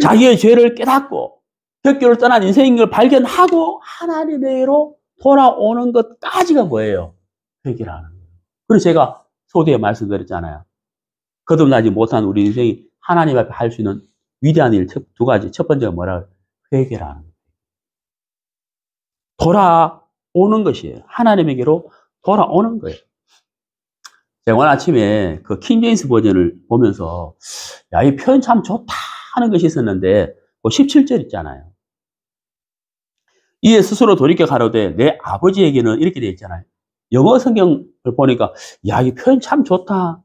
자기의 죄를 깨닫고 벽교를 떠난 인생인 걸 발견하고 하나님에게로 돌아오는 것까지가 뭐예요? 회개라는 거예요. 그래서 제가 소개에 말씀드렸잖아요. 거듭나지 못한 우리 인생이 하나님 앞에 할 수 있는 위대한 일 두 가지. 첫 번째가 뭐라? 회개라는 거예요. 돌아오는 것이에요. 하나님에게로 돌아오는 거예요. 제가 오늘 아침에 그 킹제임스 버전을 보면서, 야, 이 표현 참 좋다 하는 것이 있었는데, 그 17절 있잖아요. 이에 스스로 돌이켜 가로되 내 아버지에게는 이렇게 되어 있잖아요. 영어 성경을 보니까, 야, 이 표현 참 좋다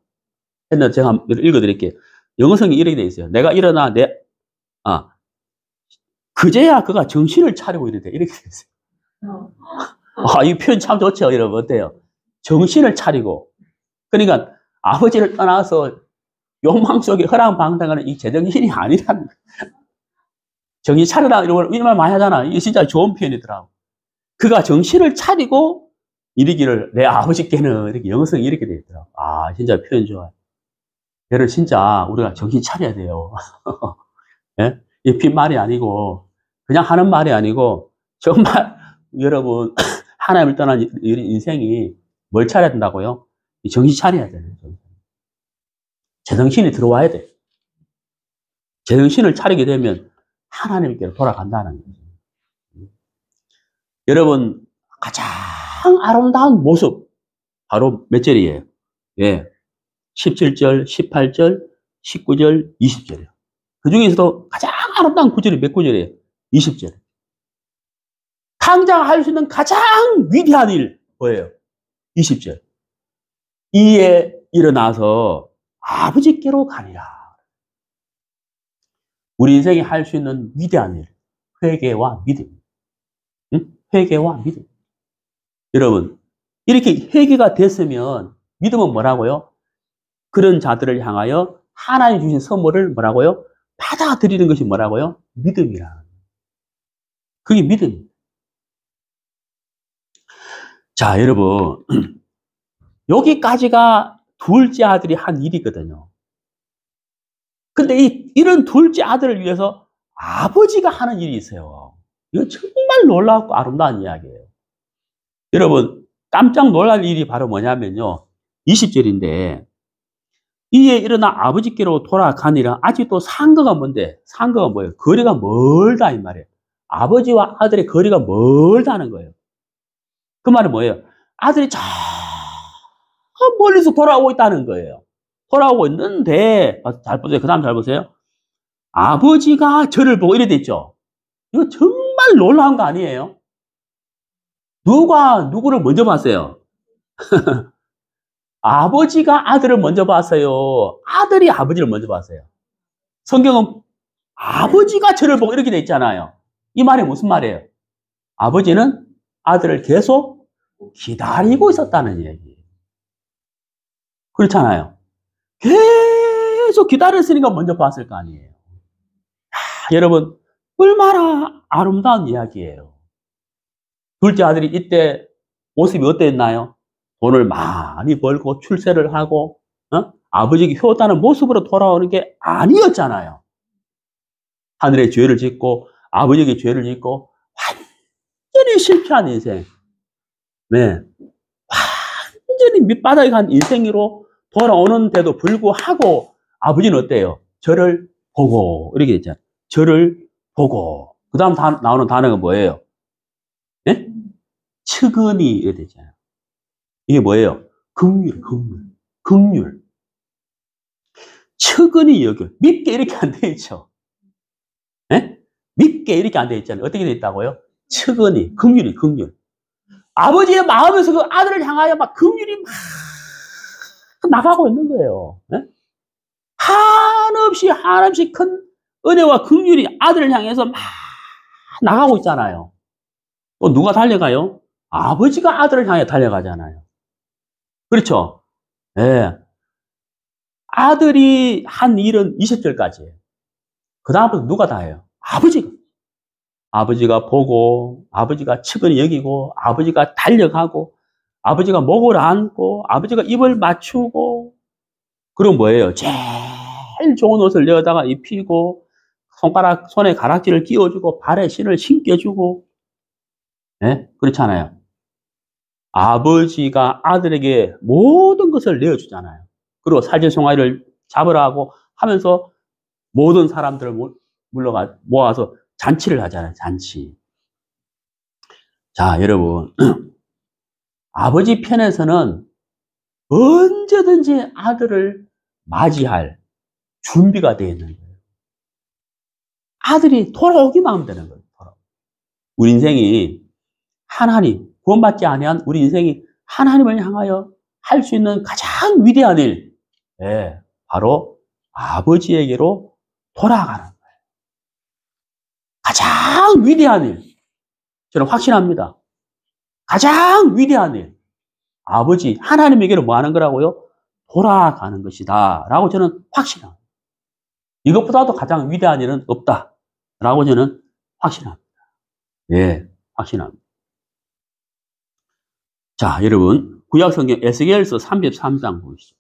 했는데, 제가 한번 읽어드릴게요. 영어 성경이 이렇게 되어 있어요. 내가 일어나 그제야 그가 정신을 차리고 이렇게 되어 있어요. 이 표현 참 좋죠, 여러분. 어때요? 정신을 차리고. 그러니까 아버지를 떠나서 욕망 속에 허랑방탕하는 이 제정신이 아니라는 거예요. 정신 차리라 이런 말 많이 하잖아. 이게 진짜 좋은 표현이더라고. 그가 정신을 차리고 이르기를 내 아버지께는 이렇게 영성이 이렇게 되어 있더라고. 진짜 표현 좋아요. 얘를 진짜 우리가 정신 차려야 돼요. 예? 이 빈말이 아니고 그냥 하는 말이 아니고 정말 여러분 하나님을 떠난 인생이 뭘 차려야 된다고요? 정신 차려야 돼요. 제정신이 들어와야 돼. 제정신을 차리게 되면 하나님께로 돌아간다는 거죠. 여러분 가장 아름다운 모습 바로 몇 절이에요? 예, 17절, 18절, 19절, 20절이에요. 그 중에서도 가장 아름다운 구절이 몇 구절이에요? 20절. 당장 할 수 있는 가장 위대한 일 뭐예요? 20절. 이에 일어나서 아버지께로 가니라. 우리 인생에 할 수 있는 위대한 일, 회개와 믿음. 응? 회개와 믿음. 여러분, 이렇게 회개가 됐으면 믿음은 뭐라고요? 그런 자들을 향하여 하나님 주신 선물을 뭐라고요? 받아들이는 것이 뭐라고요? 믿음이라. 그게 믿음. 자, 여러분. 여기까지가 둘째 아들이 한 일이거든요. 근데 이런 둘째 아들을 위해서 아버지가 하는 일이 있어요. 이거 정말 놀랍고 아름다운 이야기예요. 여러분, 깜짝 놀랄 일이 바로 뭐냐면요. 20절인데, 이에 일어나 아버지께로 돌아가니라. 아직도 상거가 뭔데? 상거가 뭐예요? 거리가 멀다 이 말이에요. 아버지와 아들의 거리가 멀다는 거예요. 그 말은 뭐예요? 아들이 저 멀리서 돌아오고 있다는 거예요. 돌아오고 있는데, 잘 보세요. 그 다음 잘 보세요. 아버지가 저를 보고 이래 됐죠. 이거 정말 놀라운 거 아니에요? 누가 누구를 먼저 봤어요? 아버지가 아들을 먼저 봤어요. 아들이 아버지를 먼저 봤어요. 성경은 아버지가 저를 보고 이렇게 돼 있잖아요. 이 말이 무슨 말이에요? 아버지는 아들을 계속 기다리고 있었다는 얘기예요. 그렇잖아요. 계속 기다렸으니까 먼저 봤을 거 아니에요. 여러분, 얼마나 아름다운 이야기예요. 둘째 아들이 이때 모습이 어땠나요? 돈을 많이 벌고 출세를 하고 아버지에게 효다는 모습으로 돌아오는 게 아니었잖아요. 하늘에 죄를 짓고 아버지에게 죄를 짓고 완전히 실패한 인생. 네, 완전히 밑바닥에 간 인생으로 돌아오는데도 불구하고 아버지는 어때요? 저를 보고 이렇게 됐잖아요. 저를 보고 그 다음 나오는 단어가 뭐예요? 네? 측은히 이렇게 되잖아요. 이게 뭐예요? 긍휼. 측은히 여겨. 밉게 이렇게 안 돼 있죠. 네? 밉게 이렇게 안 돼 있잖아요. 어떻게 돼 있다고요? 측은히, 긍휼이. 아버지의 마음에서 그 아들을 향하여 막 긍휼이 막 나가고 있는 거예요. 네? 한없이 큰 은혜와 긍휼이 아들을 향해서 막 나가고 있잖아요. 또 누가 달려가요? 아버지가 아들을 향해 달려가잖아요. 그렇죠? 네. 아들이 한 일은 20절까지예요. 그 다음부터 누가 다 해요? 아버지가. 아버지가 보고, 아버지가 측은히 여기고, 아버지가 달려가고, 아버지가 목을 안고, 아버지가 입을 맞추고, 그럼 뭐예요? 제일 좋은 옷을 여다가 입히고, 손에 가락지를 끼워주고, 발에 신을 신겨주고, 네? 그렇잖아요. 아버지가 아들에게 모든 것을 내어주잖아요. 그리고 살질송아리를 잡으라고 하면서 모든 사람들을 모아서 잔치를 하잖아요. 잔치. 자, 여러분. 아버지 편에서는 언제든지 아들을 맞이할 준비가 되어 있는 거예요. 아들이 돌아오기만 하면 되는 거예요. 우리 인생이 하나님, 구원받지 아니한 우리 인생이 하나님을 향하여 할 수 있는 가장 위대한 일, 예, 바로 아버지에게로 돌아가는 거예요. 가장 위대한 일, 저는 확신합니다. 가장 위대한 일, 아버지, 하나님에게로 뭐 하는 거라고요? 돌아가는 것이다 라고 저는 확신합니다. 이것보다도 가장 위대한 일은 없다 라고 저는 확신합니다. 예, 확신합니다. 자, 여러분, 구약성경 에스겔서 33장 보시죠.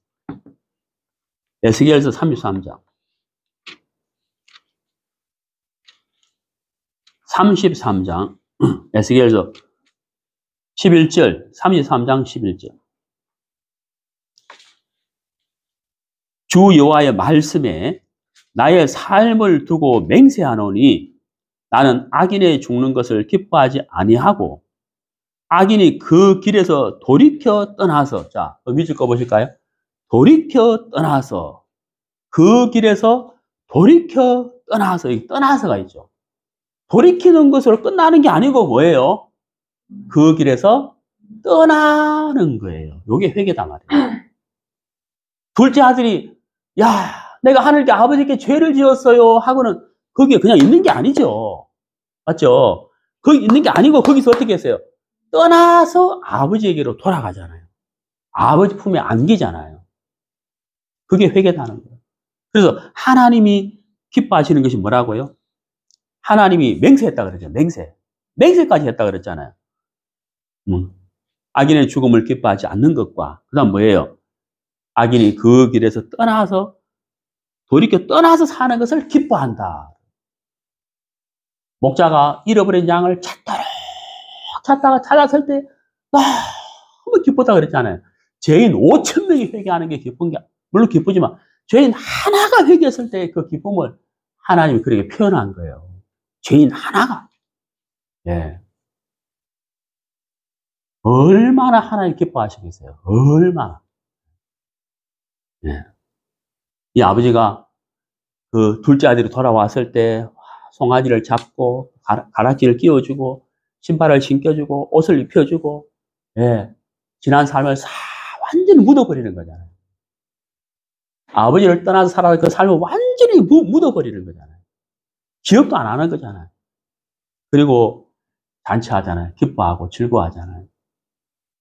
에스겔서 33장. 33장, 에스겔서 11절, 33장 11절. 주 여호와의 말씀에 나의 삶을 두고 맹세하노니 나는 악인의 죽는 것을 기뻐하지 아니하고 악인이 그 길에서 돌이켜 떠나서, 자, 밑줄 거 보실까요? 돌이켜 떠나서, 그 길에서 돌이켜 떠나서, 이 떠나서가 있죠. 돌이키는 것으로 끝나는 게 아니고 뭐예요? 그 길에서 떠나는 거예요. 이게 회개다 말이에요. 둘째 아들이, 야, 내가 하늘께 아버지께 죄를 지었어요 하고는 거기에 그냥 있는 게 아니죠. 맞죠? 거기 있는 게 아니고 거기서 어떻게 했어요? 떠나서 아버지에게로 돌아가잖아요. 아버지 품에 안기잖아요. 그게 회개다는 거예요. 그래서 하나님이 기뻐하시는 것이 뭐라고요? 하나님이 맹세했다 그러죠. 맹세까지 했다 그랬잖아요. 악인의 죽음을 기뻐하지 않는 것과 그 다음 뭐예요? 악인이 그 길에서 떠나서 돌이켜 떠나서 사는 것을 기뻐한다. 목자가 잃어버린 양을 찾다가 찾았을 때 너무 기뻤다 그랬잖아요. 죄인 5,000명이 회개하는 게 기쁜 게, 물론 기쁘지만 죄인 하나가 회개했을 때 그 기쁨을 하나님이 그렇게 표현한 거예요. 죄인 하나가. 예. 얼마나 하나님 기뻐하시겠어요. 얼마나. 예. 이 아버지가 그 둘째 아들이 돌아왔을 때 송아지를 잡고 가락지를 끼워주고 신발을 신겨주고 옷을 입혀주고, 예, 지난 삶을 완전히 묻어버리는 거잖아요. 아버지를 떠나서 살아온 그 삶을 완전히 묻어버리는 거잖아요. 기억도 안 하는 거잖아요. 그리고 잔치하잖아요. 기뻐하고 즐거워하잖아요.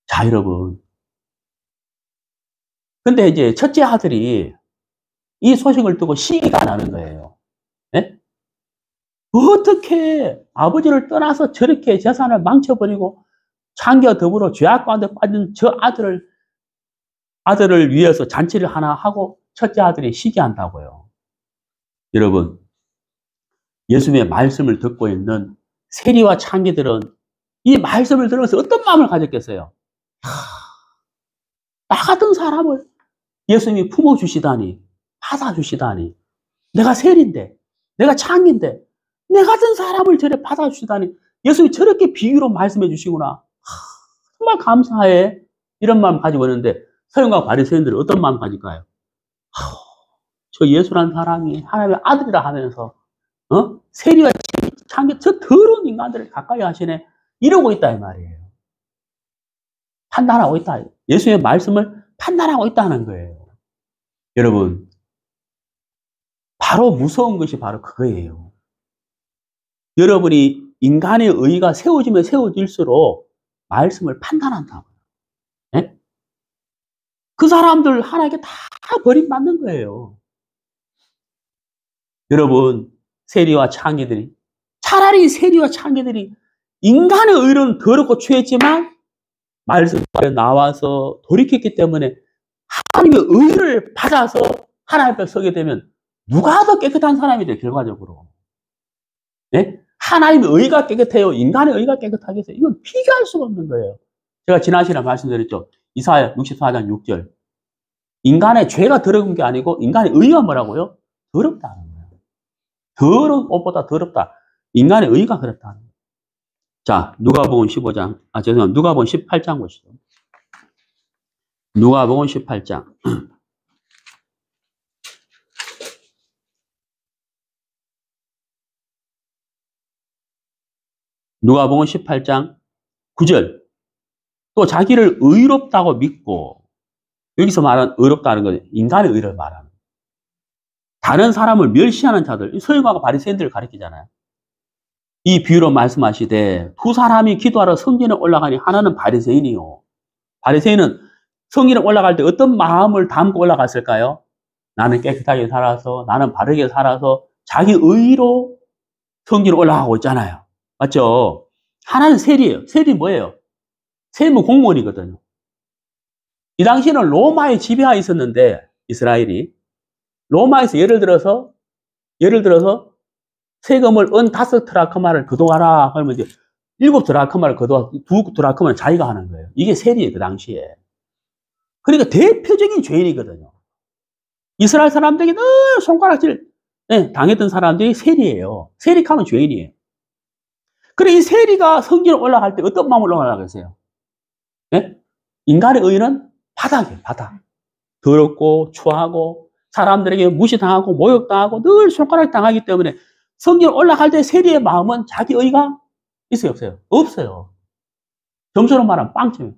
자, 여러분. 근데 이제 첫째 아들이 이 소식을 듣고 시기가 안 나는 거예요. 네? 어떻게 아버지를 떠나서 저렇게 재산을 망쳐버리고 창기와 더불어 죄악 가운데 빠진 저 아들을 위해서 잔치를 하나 하고 첫째 아들이 시기한다고요. 여러분, 예수님의 말씀을 듣고 있는 세리와 창기들은 이 말씀을 들으면서 어떤 마음을 가졌겠어요? 나 같은 사람을 예수님이 품어주시다니, 받아주시다니, 내가 세리인데, 내가 창기인데, 내 같은 사람을 저래 받아주시다니, 예수님이 저렇게 비유로 말씀해 주시구나. 정말 감사해. 이런 마음 가지고 있는데, 서기관과 바리새인들은 어떤 마음 가질까요? 저 예수란 사람이 하나님의 아들이라 하면서, 세리와 창기, 저 더러운 인간들을 가까이 하시네. 이러고 있다, 이 말이에요. 판단하고 있다. 예수의 말씀을 판단하고 있다는 거예요. 여러분, 바로 무서운 것이 바로 그거예요. 여러분이 인간의 의의가 세워지면 세워질수록 말씀을 판단한다고요. 네? 그 사람들 하나님께 다 버림받는 거예요. 여러분, 세리와 창기들이, 차라리 세리와 창기들이 인간의 의로는 더럽고 취했지만 말씀에 나와서 돌이켰기 때문에 하나님의 의를 받아서 하나님 앞에 서게 되면 누가 더 깨끗한 사람이 돼요, 결과적으로. 네? 하나님의 의가 깨끗해요? 인간의 의가 깨끗하겠어요? 이건 비교할 수가 없는 거예요. 제가 지난 시간에 말씀드렸죠. 이사야 64장 6절. 인간의 죄가 더러운 게 아니고 인간의 의가 뭐라고요? 더럽다는 거예요. 더러운 것보다 더럽다. 인간의 의가 그렇다는 거예요. 자, 누가복음 15장, 죄송합니다. 누가복음 18장 보시죠. 누가복음 18장. 누가복음 18장 9절. 또 자기를 의롭다고 믿고, 여기서 말하는 의롭다는 건 인간의 의를 말하는, 다른 사람을 멸시하는 자들, 서기관과 바리새인들을 가리키잖아요. 이 비유로 말씀하시되 두 사람이 기도하러 성전에 올라가니 하나는 바리새인이요. 바리새인은 성전에 올라갈 때 어떤 마음을 담고 올라갔을까요? 나는 깨끗하게 살아서, 나는 바르게 살아서 자기 의로 성전에 올라가고 있잖아요. 맞죠? 하나는 세리예요. 세리 뭐예요? 세무 공무원이거든요. 이 당시에는 로마의 지배하에 있었는데, 이스라엘이 로마에서 예를 들어서 세금을 은 5드라크마를 거둬가라 그러면 이제 7드라크마를 거둬, 2드라크마는 자기가 하는 거예요. 이게 세리예요, 그 당시에. 그러니까 대표적인 죄인이거든요. 이스라엘 사람들에게 늘 손가락질 당했던 사람들이 세리예요. 세리하면 죄인이에요. 그래, 이 세리가 성전에 올라갈 때 어떤 마음으로 올라가겠어요? 네? 인간의 의는 바닥이에요, 바닥. 더럽고, 추하고, 사람들에게 무시당하고, 모욕당하고, 늘 손가락 당하기 때문에 성전에 올라갈 때 세리의 마음은 자기 의가 있어요, 없어요? 없어요. 점수로 말하면 빵점이에요.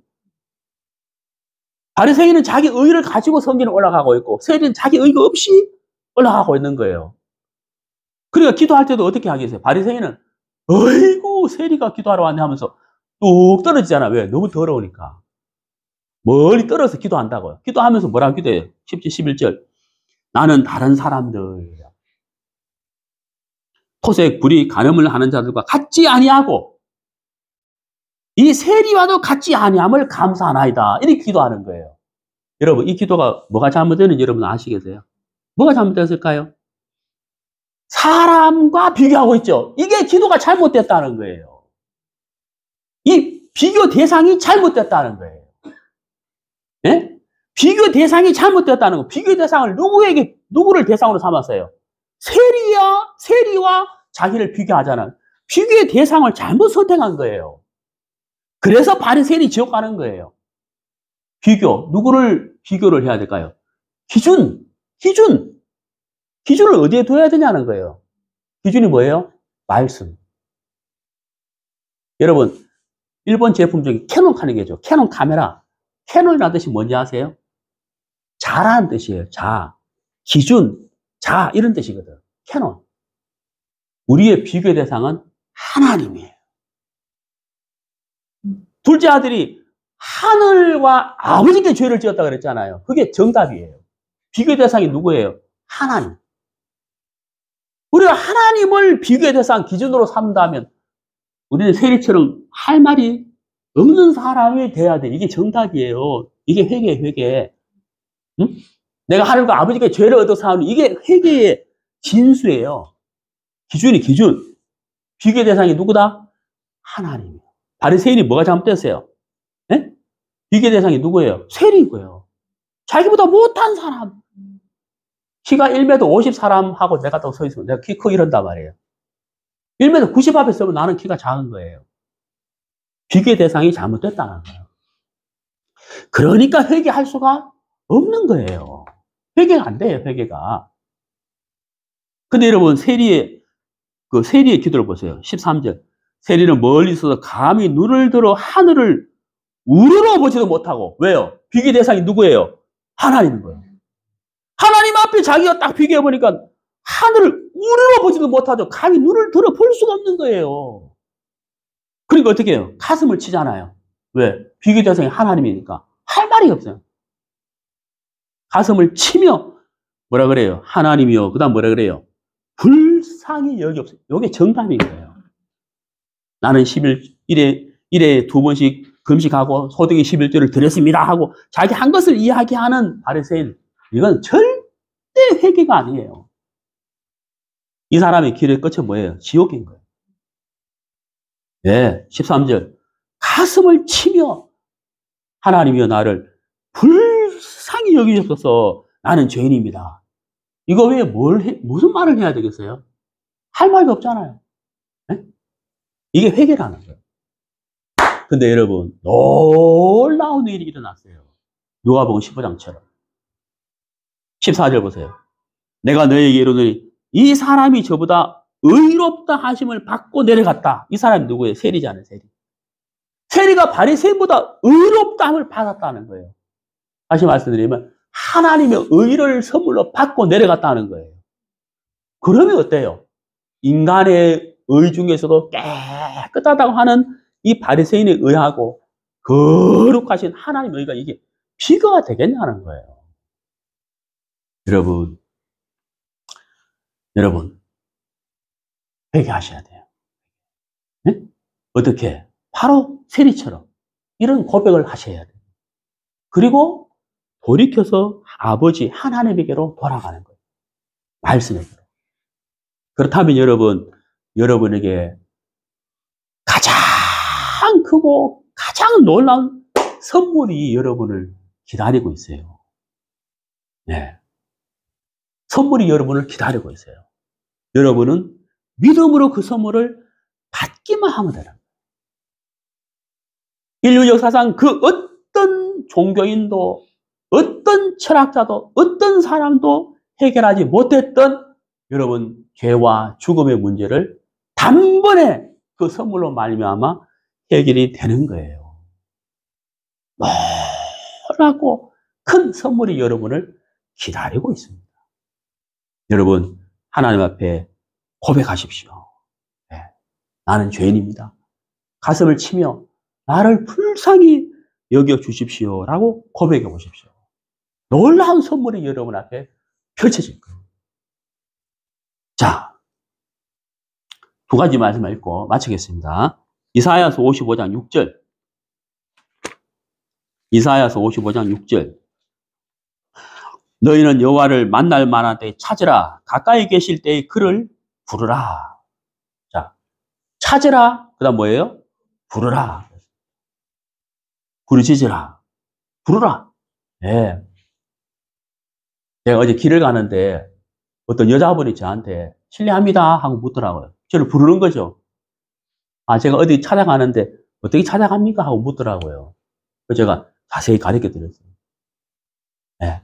바리새인은 자기 의를 가지고 성전에 올라가고 있고, 세리는 자기 의가 없이 올라가고 있는 거예요. 그러니까 기도할 때도 어떻게 하겠어요? 바리새인은 어이구 세리가 기도하러 왔네 하면서 뚝 떨어지잖아. 왜? 너무 더러우니까. 멀리 떨어져서 기도한다고요. 기도하면서 뭐라고 기도해요? 10절, 11절. 나는 다른 사람들, 토색, 불이, 간음을 하는 자들과 같지 아니하고 이 세리와도 같지 아니함을 감사하나이다. 이렇게 기도하는 거예요. 여러분, 이 기도가 뭐가 잘못되는지 여러분 아시겠어요? 뭐가 잘못됐을까요? 사람과 비교하고 있죠. 이게 기도가 잘못됐다는 거예요. 이 비교 대상이 잘못됐다는 거예요. 예? 비교 대상이 잘못됐다는 거. 비교 대상을 누구를 대상으로 삼았어요? 세리와 자기를 비교하잖아요. 비교의 대상을 잘못 선택한 거예요. 그래서 바리새인이 지옥 가는 거예요. 누구를 비교를 해야 될까요? 기준을 어디에 둬야 되냐는 거예요. 기준이 뭐예요? 말씀. 여러분, 일본 제품 중에 캐논 카니게죠. 캐논 카메라. 캐논이라는 뜻이 뭔지 아세요? 자라는 뜻이에요. 기준, 이런 뜻이거든. 캐논. 우리의 비교의 대상은 하나님이에요. 둘째 아들이 하늘과 아버지께 죄를 지었다 그랬잖아요. 그게 정답이에요. 비교의 대상이 누구예요? 하나님. 우리가 하나님을 비교의 대상 기준으로 삼는다면 우리는 세리처럼 할 말이 없는 사람이 돼야 돼. 이게 정답이에요. 이게 회개. 응? 내가 하늘과 아버지께 죄를 얻어 사오니 이게 회개의 진수예요. 기준. 비교의 대상이 누구다? 하나님이에요. 바리새인이 뭐가 잘못됐어요? 네? 비교의 대상이 누구예요? 세리고요. 자기보다 못한 사람. 키가 1m 50 사람하고 내가 또 서 있으면 내가 키 크고 이런단 말이에요. 1m 90 앞에 서면 나는 키가 작은 거예요. 비교의 대상이 잘못됐다는 거예요. 그러니까 회개할 수가 없는 거예요. 회개가 안 돼요, 회개가. 근데 여러분, 세리의 기도를 보세요. 13절. 세리는 멀리 있어서 감히 눈을 들어 하늘을 우러러보지도 못하고. 왜요? 비교 대상이 누구예요? 하나님인 거예요. 하나님 앞에 자기가 딱 비교해보니까 하늘을 우러러보지도 못하죠. 감히 눈을 들어 볼 수가 없는 거예요. 그러니까 어떻게 해요? 가슴을 치잖아요. 왜? 비교 대상이 하나님이니까. 할 말이 없어요. 가슴을 치며 뭐라 그래요? 하나님이요. 그 다음 뭐라 그래요? 불쌍히 여기 없어요. 이게 정답인 거예요. 나는 11일에 2번씩 금식하고 소득의 11조를 드렸습니다 하고 자기 한 것을 이야기하는 바리새인. 이건 절대 회개가 아니에요. 이 사람의 길의 끝은 뭐예요? 지옥인 거예요. 네, 13절. 가슴을 치며 하나님이여 나를 불쌍히 여기셔서 나는 죄인입니다. 이거 왜 무슨 말을 해야 되겠어요? 할 말이 없잖아요. 네? 이게 회개라는 거예요. 근데 여러분, 놀라운 일이 일어났어요. 누가복음 15장처럼. 14절 보세요. 내가 너에게 이르노니 이 사람이 저보다 의롭다 하심을 받고 내려갔다. 이 사람이 누구예요? 세리잖아요, 세리. 세리가 바리새인보다 의롭다함을 받았다는 거예요. 다시 말씀드리면 하나님의 의를 선물로 받고 내려갔다는 거예요. 그러면 어때요? 인간의 의 중에서도 깨끗하다고 하는 이 바리새인의 의하고 거룩하신 하나님의 의가 이게 비교가 되겠냐는 거예요. 여러분 회개하셔야 돼요. 네? 어떻게? 바로 세리처럼 이런 고백을 하셔야 돼요. 그리고 돌이켜서 아버지 하나님에게로 돌아가는 거예요. 말씀에게로. 그렇다면 여러분에게 가장 크고 가장 놀라운 선물이 여러분을 기다리고 있어요. 네. 선물이 여러분을 기다리고 있어요. 여러분은 믿음으로 그 선물을 받기만 하면 되는 거예요. 인류 역사상 그 어떤 종교인도 어떤 철학자도 어떤 사람도 해결하지 못했던 여러분 죄와 죽음의 문제를 단번에 그 선물로 말미암아 해결이 되는 거예요. 놀랍고 큰 선물이 여러분을 기다리고 있습니다. 여러분 하나님 앞에 고백하십시오. 네, 나는 죄인입니다. 가슴을 치며 나를 불쌍히 여겨주십시오 라고 고백해 보십시오. 놀라운 선물이 여러분 앞에 펼쳐질 거예요. 자, 두 가지 말씀을 읽고 마치겠습니다. 이사야서 55장 6절. 이사야서 55장 6절. 너희는 여호와를 만날 만한 때에 찾으라. 가까이 계실 때에 그를 부르라. 자, 찾으라. 그 다음 뭐예요? 부르라. 부르짖으라. 부르라. 네. 제가 어제 길을 가는데 어떤 여자분이 저한테 실례합니다 하고 묻더라고요. 저를 부르는 거죠. 아, 제가 어디 찾아가는데 어떻게 찾아갑니까? 하고 묻더라고요. 그래서 제가 자세히 가르쳐 드렸어요. 네.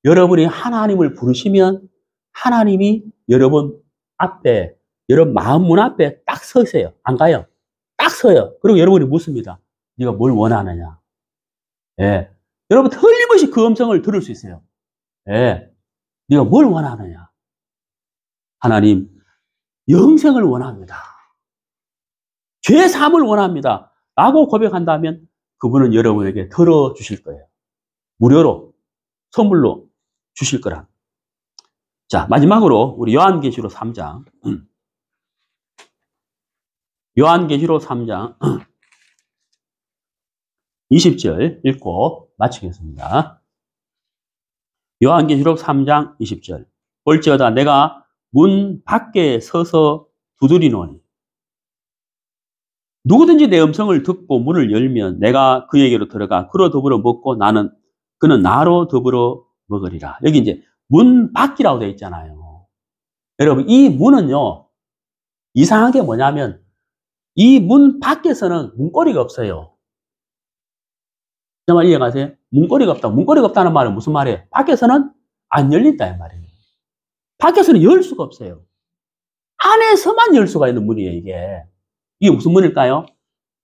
여러분이 하나님을 부르시면 하나님이 여러분 앞에, 여러분 마음 문 앞에 딱 서세요. 안 가요? 딱 서요. 그리고 여러분이 묻습니다. 네가 뭘 원하느냐? 예. 여러분 틀림없이 그 음성을 들을 수 있어요. 예. 네가 뭘 원하느냐? 하나님, 영생을 원합니다. 죄 사함을 원합니다. 라고 고백한다면 그분은 여러분에게 들어주실 거예요. 무료로, 선물로 주실 거라. 자, 마지막으로 우리 요한계시록 3장. 요한계시록 3장 20절 읽고 마치겠습니다. 요한계시록 3장 20절. 볼지어다 내가 문 밖에 서서 두드리노니 누구든지 내 음성을 듣고 문을 열면 내가 그에게로 들어가 그로 더불어 먹고 그는 나로 더불어 먹으리라. 여기 이제 문 밖이라고 되어 있잖아요. 여러분 이 문은요 이상한 게 뭐냐면 이 문 밖에서는 문고리가 없어요. 정말 이해가세요? 문고리가 없다. 문고리가 없다는 말은 무슨 말이에요? 밖에서는 안 열린다 이 말이에요. 밖에서는 열 수가 없어요. 안에서만 열 수가 있는 문이에요 이게. 이게 무슨 문일까요?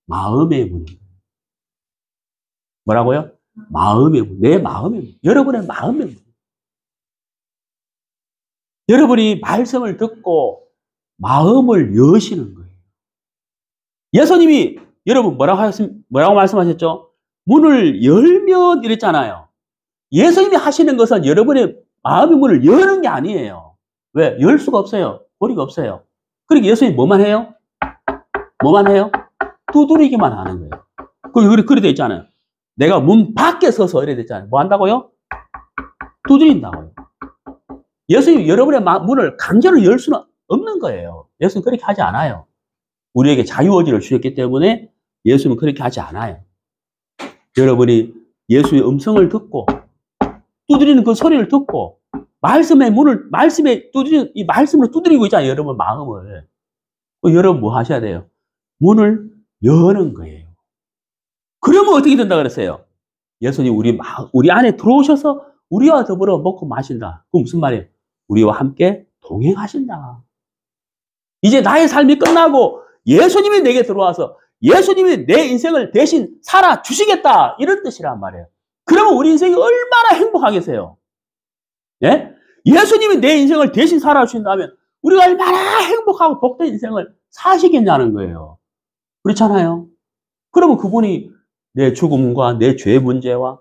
마음의 문이에요. 뭐라고요? 마음의 문. 내 마음의 문. 여러분의 마음의 문. 여러분이 말씀을 듣고 마음을 여시는 거예요. 예수님이 여러분 뭐라고 말씀하셨죠? 문을 열면 이랬잖아요. 예수님이 하시는 것은 여러분의 마음의 문을 여는 게 아니에요. 왜? 열 수가 없어요. 고리가 없어요. 그러니까 예수님이 뭐만 해요? 뭐만 해요? 두드리기만 하는 거예요. 그래 돼 있잖아요. 내가 문 밖에 서서 이래 됐잖아요. 뭐 한다고요? 두드린다고요. 예수님이 여러분의 문을 강제로 열 수는 없는 거예요. 예수님은 그렇게 하지 않아요. 우리에게 자유의지를 주셨기 때문에 예수님은 그렇게 하지 않아요. 여러분이 예수의 음성을 듣고 두드리는 그 소리를 듣고 이 말씀으로 두드리고 있잖아요. 여러분 마음을. 여러분 뭐 하셔야 돼요? 문을 여는 거예요. 그러면 어떻게 된다 그랬어요? 예수님 우리 안에 들어오셔서 우리와 더불어 먹고 마신다. 그 무슨 말이에요? 우리와 함께 동행하신다. 이제 나의 삶이 끝나고 예수님이 내게 들어와서 예수님이 내 인생을 대신 살아주시겠다. 이런 뜻이란 말이에요. 그러면 우리 인생이 얼마나 행복하겠어요? 예? 예수님이 내 인생을 대신 살아주신다면 우리가 얼마나 행복하고 복된 인생을 사시겠냐는 거예요. 그렇잖아요? 그러면 그분이 내 죽음과 내 죄 문제와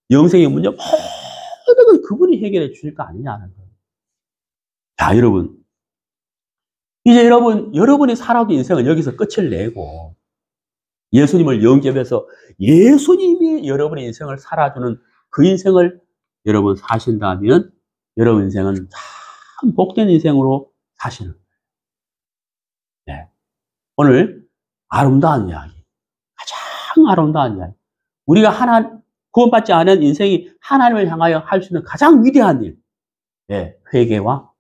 영생의 문제 모든 걸 그분이 해결해 주실 거 아니냐는 거예요. 자, 여러분. 이제 여러분이 살아온 인생은 여기서 끝을 내고 예수님을 영접해서 예수님이 여러분의 인생을 살아주는 그 인생을 여러분 사신다면 여러분 인생은 참 복된 인생으로 사시는 거예요. 네. 오늘 아름다운 이야기, 가장 아름다운 이야기. 우리가 구원받지 않은 인생이 하나님을 향하여 할 수 있는 가장 위대한 일. 네. 회개와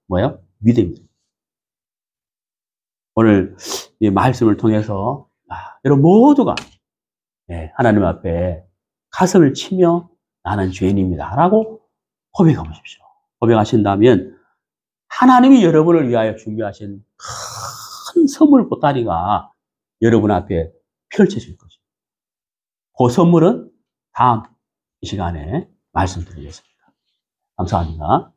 믿음입니다. 오늘 이 말씀을 통해서 여러분 모두가 하나님 앞에 가슴을 치며 나는 죄인입니다 라고 고백해 보십시오. 고백하신다면 하나님이 여러분을 위하여 준비하신 큰 선물 보따리가 여러분 앞에 펼쳐질 것입니다. 그 선물은 다음 이 시간에 말씀드리겠습니다. 감사합니다.